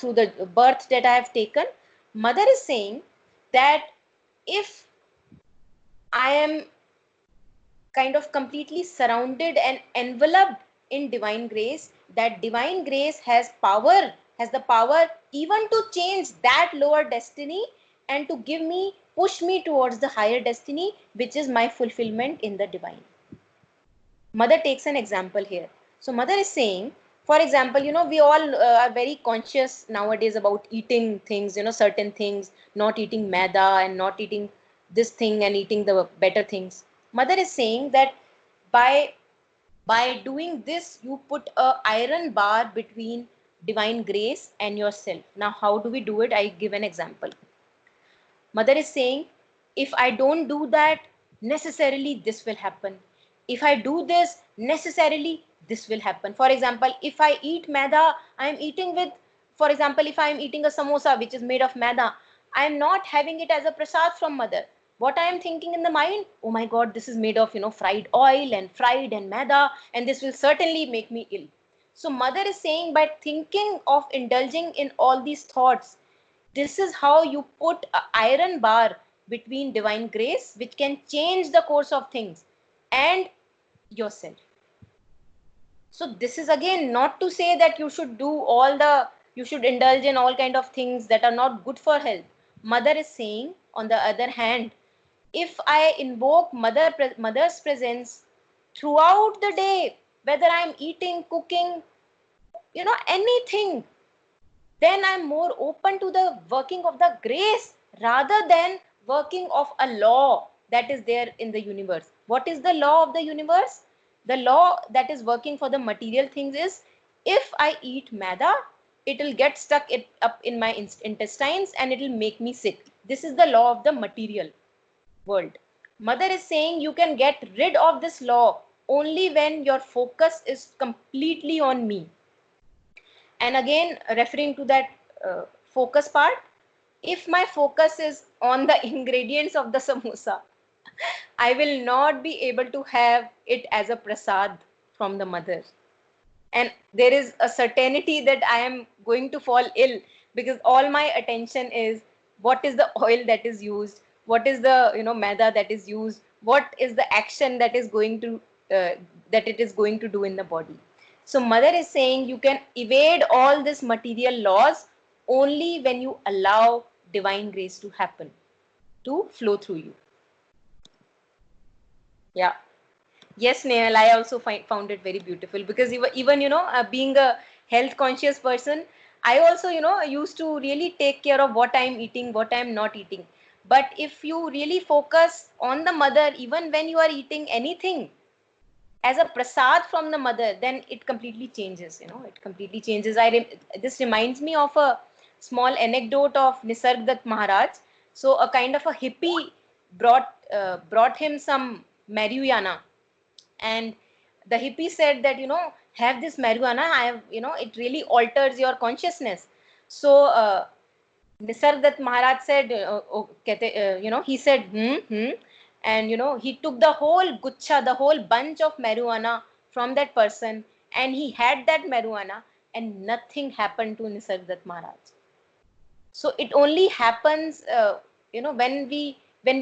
through the birth that I have taken. Mother is saying that if I am kind of completely surrounded and enveloped in divine grace, that divine grace has the power even to change that lower destiny and to push me towards the higher destiny, which is my fulfillment in the divine. Mother takes an example here. So Mother is saying, for example, we all are very conscious nowadays about eating things, certain things, not eating maida and not eating this thing and eating the better things. Mother is saying that by doing this, you put a iron bar between divine grace and yourself. Now, how do we do it? I give an example. Mother is saying, if I don't do that, necessarily this will happen. If I do this, necessarily this will happen. For example, if I eat maida, I am eating with, for example, if I am eating a samosa which is made of maida, I am not having it as a prasad from Mother. What I am thinking in the mind, oh my God, this is made of, fried oil and fried and maida, and this will certainly make me ill. So Mother is saying, by thinking of indulging in all these thoughts, this is how you put an iron bar between divine grace, which can change the course of things, and yourself. So this is again not to say that you should indulge in all kind of things that are not good for health. Mother is saying, on the other hand, if I invoke mother's presence throughout the day, whether I'm eating, cooking, anything, then I'm more open to the working of the grace rather than working of a law that is there in the universe. What is the law of the universe? The law that is working for the material things is, if I eat maida, it will get up in my intestines and it will make me sick. This is the law of the material world. Mother is saying you can get rid of this law only when your focus is completely on me. And again, referring to that focus part, if my focus is on the ingredients of the samosa, I will not be able to have it as a prasad from the Mother. And there is a certainty that I am going to fall ill, because all my attention is what is the oil that is used, what is the maida that is used, what is the action that is going to that it is going to do in the body. So Mother is saying you can evade all these material laws only when you allow divine grace to happen, to flow through you. Yeah. Yes, Nehal, I also found it very beautiful, because even being a health conscious person, I also used to really take care of what I'm eating, what I'm not eating. But if you really focus on the Mother, even when you are eating anything as a prasad from the Mother, then it completely changes. It completely changes. This reminds me of a small anecdote of Nisargadatta Maharaj. So a kind of a hippie brought him some marijuana, and the hippie said that have this marijuana, I have, it really alters your consciousness. So Nisargadatta Maharaj said, he said, and he took the whole guच्छa, the whole bunch of marijuana from that person, and he had that marijuana, and nothing happened to Nisargadatta Maharaj. So it only happens when we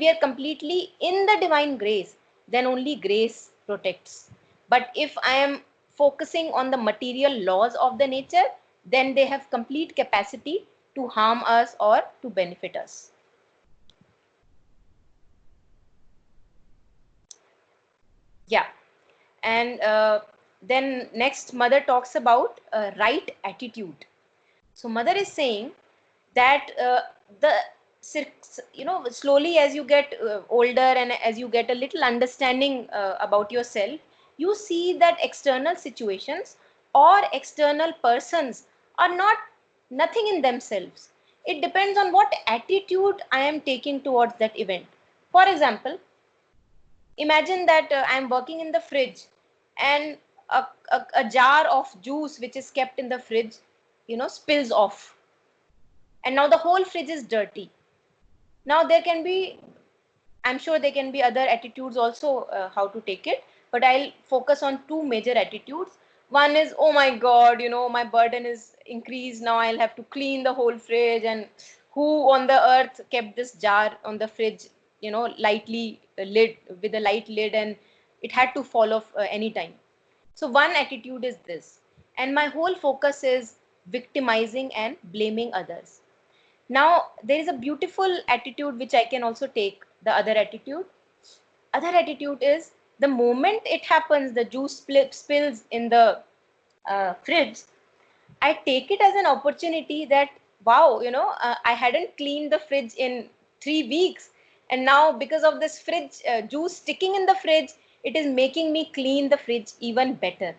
are completely in the divine grace, then only grace protects. But if I am focusing on the material laws of the nature, then they have complete capacity to harm us or to benefit us. Yeah. And then next, Mother talks about right attitude. So Mother is saying that the slowly as you get older and as you get a little understanding about yourself, you see that external situations or external persons are not nothing in themselves. It depends on what attitude I am taking towards that event. For example, imagine that I'm working in the fridge, and a jar of juice which is kept in the fridge, spills off, and now the whole fridge is dirty. Now there can be, I'm sure there can be other attitudes also, how to take it, but I'll focus on two major attitudes. One is, oh my God, my burden is increased. Now I'll have to clean the whole fridge. And who on the earth kept this jar on the fridge, lightly lid, with a light lid, and it had to fall off any time. So one attitude is this. And my whole focus is victimizing and blaming others. Now, there is a beautiful attitude which I can also take, the other attitude. Other attitude is, the moment it happens, the juice spills in the fridge, I take it as an opportunity that, wow, I hadn't cleaned the fridge in 3 weeks. And now, because of this fridge juice sticking in the fridge, it is making me clean the fridge even better.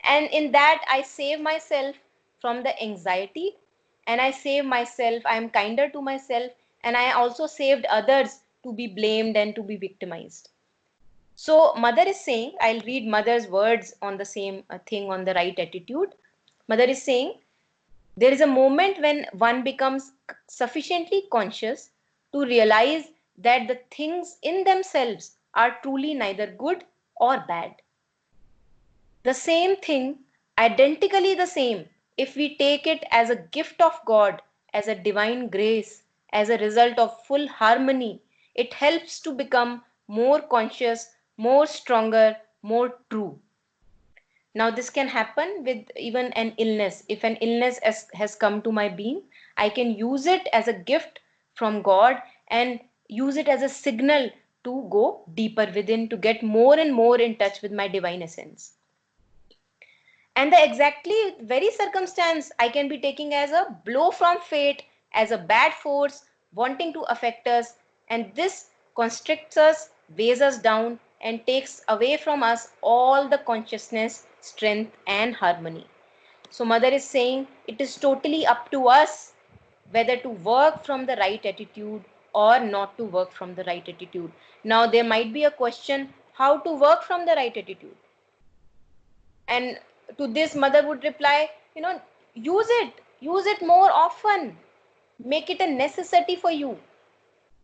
And in that, I save myself from the anxiety, and I save myself, I am kinder to myself, and I also saved others to be blamed and to be victimized. So mother is saying, I'll read mother's words on the same thing, on the right attitude. Mother is saying, there is a moment when one becomes sufficiently conscious to realize that the things in themselves are truly neither good or bad. The same thing, identically the same, if we take it as a gift of God, as a divine grace, as a result of full harmony, it helps to become more conscious, more stronger, more true. Now, this can happen with even an illness. If an illness has come to my being, I can use it as a gift from God and use it as a signal to go deeper within, to get more and more in touch with my divine essence. And the exactly very circumstance I can be taking as a blow from fate, as a bad force wanting to affect us, and this constricts us, weighs us down, and takes away from us all the consciousness, strength, and harmony. So mother is saying it is totally up to us whether to work from the right attitude or not to work from the right attitude. Now there might be a question, how to work from the right attitude? And to this, mother would reply, use it more often, make it a necessity for you.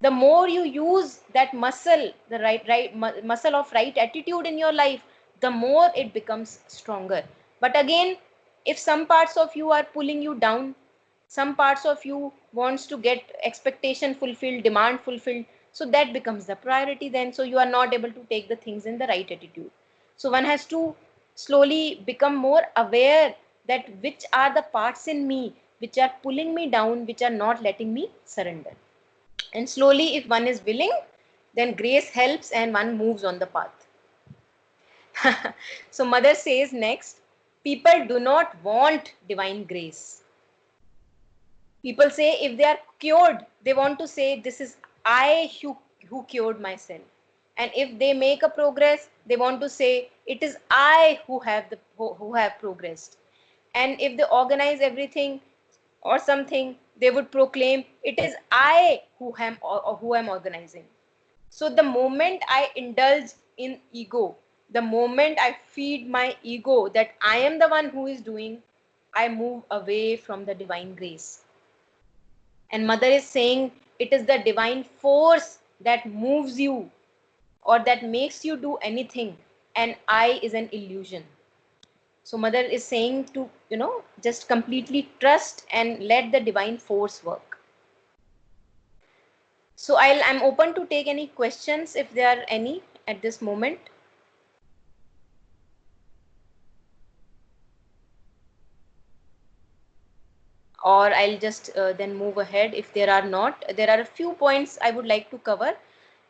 The more you use that muscle, the muscle of right attitude in your life, the more it becomes stronger. But again, if some parts of you are pulling you down, some parts of you wants to get expectation fulfilled, demand fulfilled, so that becomes the priority then. So you are not able to take the things in the right attitude. So one has to slowly become more aware that which are the parts in me which are pulling me down, which are not letting me surrender. And slowly, if one is willing, then grace helps and one moves on the path. So mother says next, people do not want divine grace. People say if they are cured, they want to say, this is I who cured myself. And if they make a progress, they want to say, it is I who have progressed. And if they organize everything or something, they would proclaim, it is I who am organizing. So the moment I indulge in ego, the moment I feed my ego that I am the one who is doing, I move away from the divine grace. And mother is saying it is the divine force that moves you or that makes you do anything, and I is an illusion. So mother is saying to, just completely trust and let the divine force work. So I'm open to take any questions if there are any at this moment. Or I'll just then move ahead if there are not. There are a few points I would like to cover,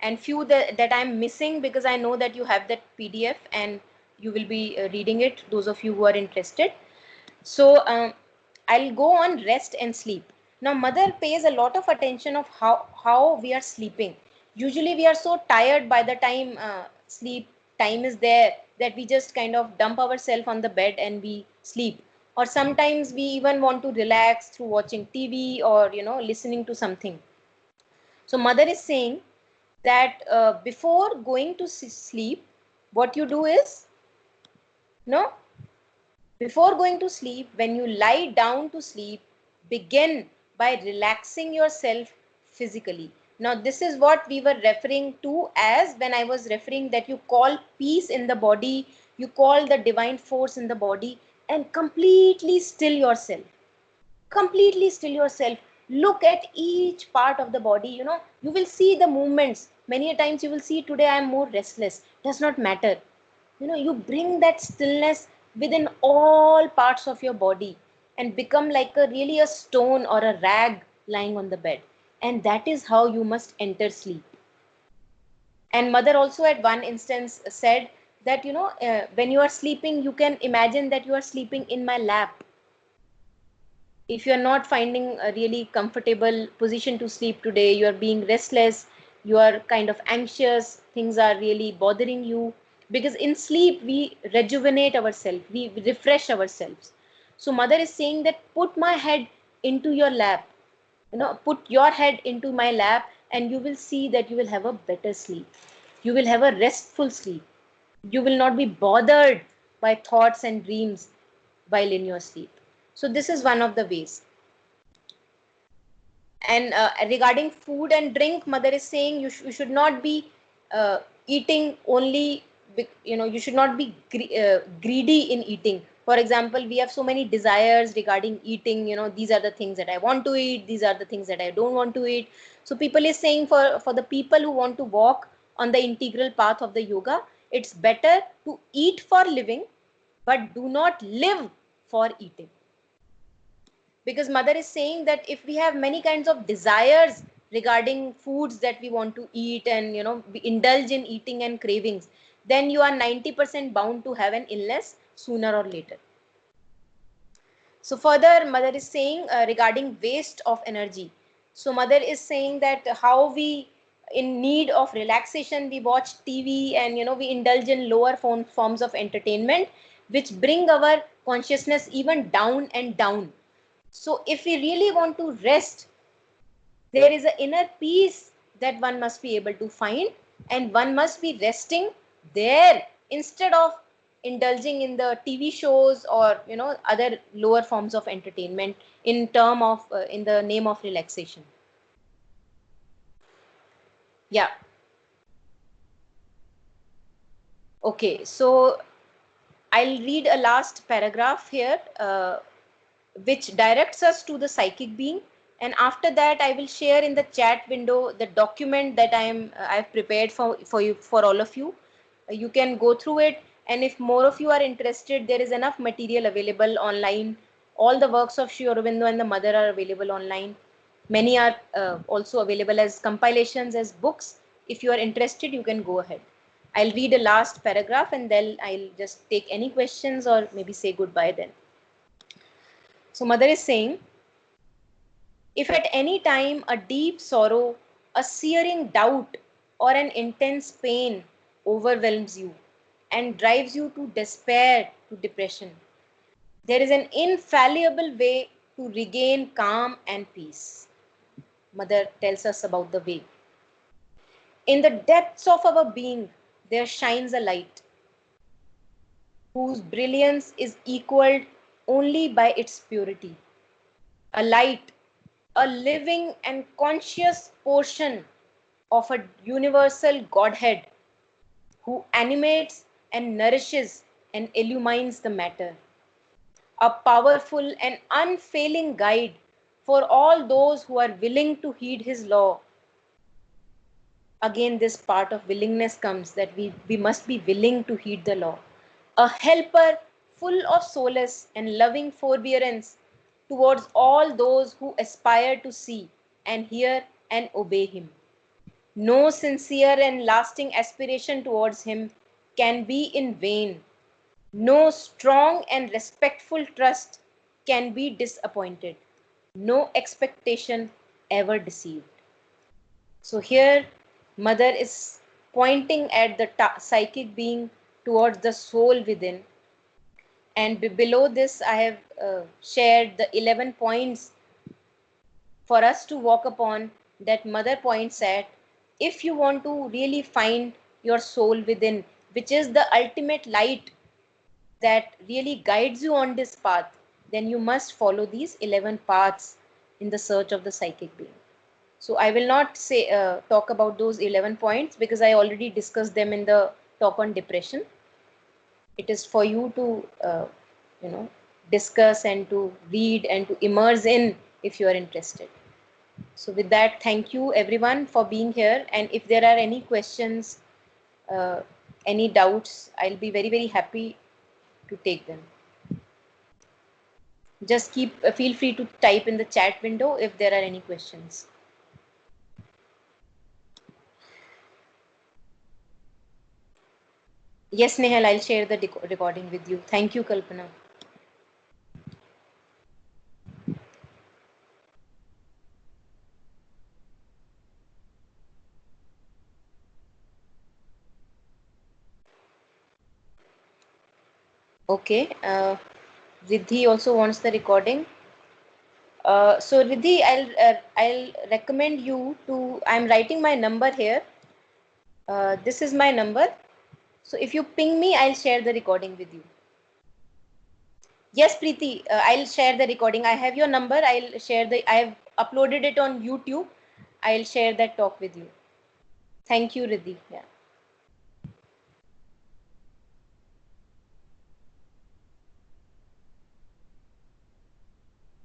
and few that I'm missing, because I know that you have that PDF and you will be reading it, those of you who are interested. So I'll go on rest and sleep. Now, mother pays a lot of attention of how we are sleeping. Usually, we are so tired by the time sleep time is there that we just kind of dump ourselves on the bed and we sleep. Or sometimes we even want to relax through watching TV or listening to something. So, mother is saying that before going to sleep, what you do is, no, before going to sleep, when you lie down to sleep, begin by relaxing yourself physically. Now, this is what we were referring to as when I was referring that you call peace in the body, you call the divine force in the body, and completely still yourself. Completely still yourself. Look at each part of the body. You will see the movements. Many a times you will see, today I am more restless. Does not matter. You bring that stillness within all parts of your body and become like a stone or a rag lying on the bed. And that is how you must enter sleep. And mother also at one instance said that when you are sleeping, you can imagine that you are sleeping in my lap. If you are not finding a really comfortable position to sleep today, you are being restless, you are kind of anxious, things are really bothering you, because in sleep we rejuvenate ourselves, we refresh ourselves. So mother is saying that put my head into your lap, put your head into my lap, and you will see that you will have a better sleep. You will have a restful sleep. You will not be bothered by thoughts and dreams while in your sleep. So this is one of the ways. And regarding food and drink, mother is saying you should not be eating only, you should not be greedy in eating. For example, we have so many desires regarding eating. These are the things that I want to eat, these are the things that I don't want to eat. So people is saying, for the people who want to walk on the integral path of the yoga, it's better to eat for living, but do not live for eating. Because mother is saying that if we have many kinds of desires regarding foods that we want to eat, and we indulge in eating and cravings, then you are 90% bound to have an illness sooner or later. So further, mother is saying regarding waste of energy. So mother is saying that how we, in need of relaxation, we watch TV, and we indulge in lower forms of entertainment, which bring our consciousness even down and down. So if we really want to rest, there is an inner peace that one must be able to find, and one must be resting there instead of indulging in the TV shows or other lower forms of entertainment in the name of relaxation. Yeah. Okay, so I'll read a last paragraph here, which directs us to the psychic being, and after that I will share in the chat window the document that I've prepared for you, for all of you. You can go through it, and if more of you are interested, there is enough material available online. All the works of Sri Aurobindo and the mother are available online. Many are also available as compilations, as books. If you are interested, you can go ahead. I'll read a last paragraph, and then I'll just take any questions or maybe say goodbye then. So mother is saying, if at any time a deep sorrow, a searing doubt, or an intense pain overwhelms you and drives you to despair, to depression, there is an infallible way to regain calm and peace. Mother tells us about the way. In the depths of our being, there shines a light whose brilliance is equaled only by its purity. A light, a living and conscious portion of a universal Godhead who animates and nourishes and illumines the matter. A powerful and unfailing guide for all those who are willing to heed his law. Again, this part of willingness comes, that we must be willing to heed the law. A helper full of solace and loving forbearance towards all those who aspire to see and hear and obey him. No sincere and lasting aspiration towards him can be in vain. No strong and respectful trust can be disappointed. no expectation ever deceived. So here, mother is pointing at the psychic being towards the soul within. And below this, I have shared the 11 points for us to walk upon that mother points at. If you want to really find your soul within, which is the ultimate light that really guides you on this path, then you must follow these 11 paths in the search of the psychic being. So I will not say talk about those 11 points because I already discussed them in the talk on depression. It is for you to you know discuss and to read and to immerse in if you are interested. So with that, thank you everyone for being here. And if there are any questions, uh, any doubts, I'll be very, very happy to take them. Just feel free to type in the chat window if there are any questions. Yes, Nehal, I'll share the recording with you. Thank you, Kalpana. Okay. Riddhi also wants the recording. So Riddhi, I'll recommend you to. I'm writing my number here. This is my number. So if you ping me, I'll share the recording with you. Yes, Preeti, I'll share the recording. I have your number. I'll share the. I've uploaded it on YouTube. I'll share that talk with you. Thank you, Riddhi. Yeah.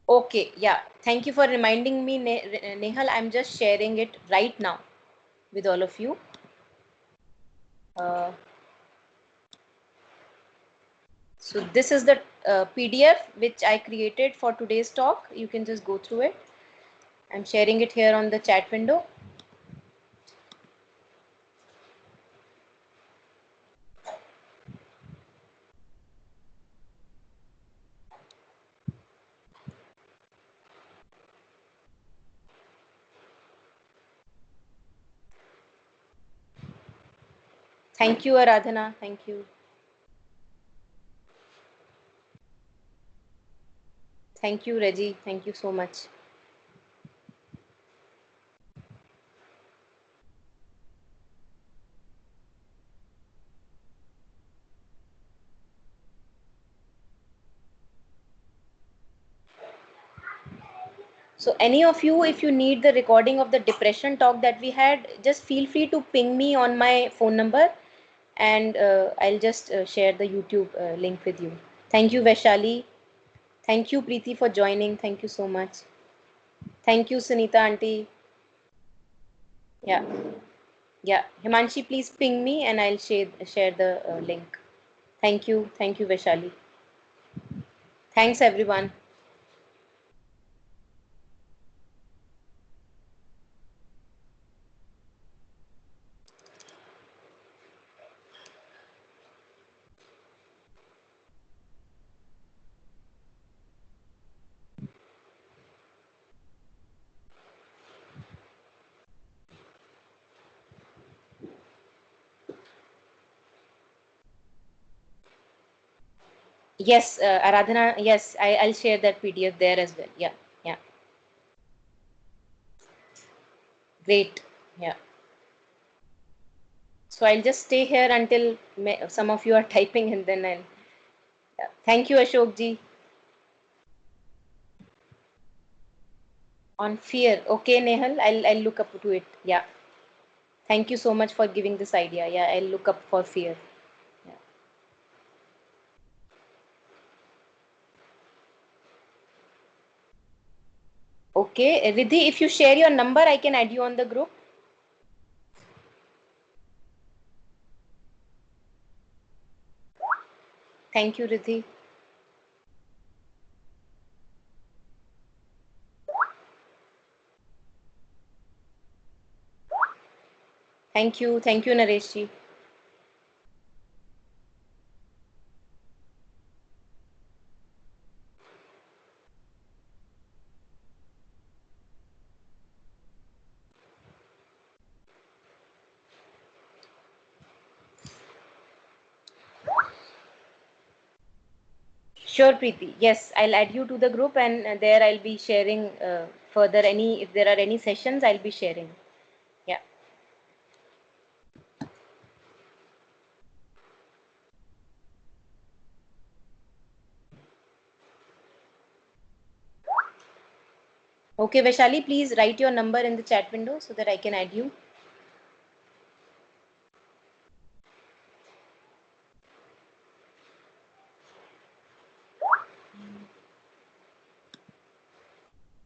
Okay. Yeah. Thank you for reminding me, Nehal. I'm just sharing it right now with all of you. Uh, so this is the PDF which I created for today's talk. You can just go through it. I'm sharing it here on the chat window. Thank you, Aradhana. Thank you. Thank you, Reggie. Thank you so much. So any of you, if you need the recording of the depression talk that we had, just feel free to ping me on my phone number and I'll just share the YouTube link with you. Thank you, Vaishali. Thank you, Preeti, for joining. Thank you so much. Thank you, Sunita auntie. Yeah. Yeah. Himanshi, please ping me and I'll share the link. Thank you. Thank you, Vaishali. Thanks, everyone. Yes, Aradhana, yes, I'll share that PDF there as well. Yeah, yeah, great. Yeah. So I'll just stay here until some of you are typing and then I'll. Yeah. Thank you, Ashok ji. On fear. Okay, Nehal, I'll look up to it. Yeah. Thank you so much for giving this idea. Yeah, I'll look up for fear. Yeah. Okay, Riddhi, if you share your number, I can add you on the group. Thank you, Riddhi. Thank you, Naresh ji. Sure, Preeti. Yes, I'll add you to the group, and there I'll be sharing further any, if there are any sessions, I'll be sharing. Yeah. Okay, Vaishali, please write your number in the chat window so that I can add you.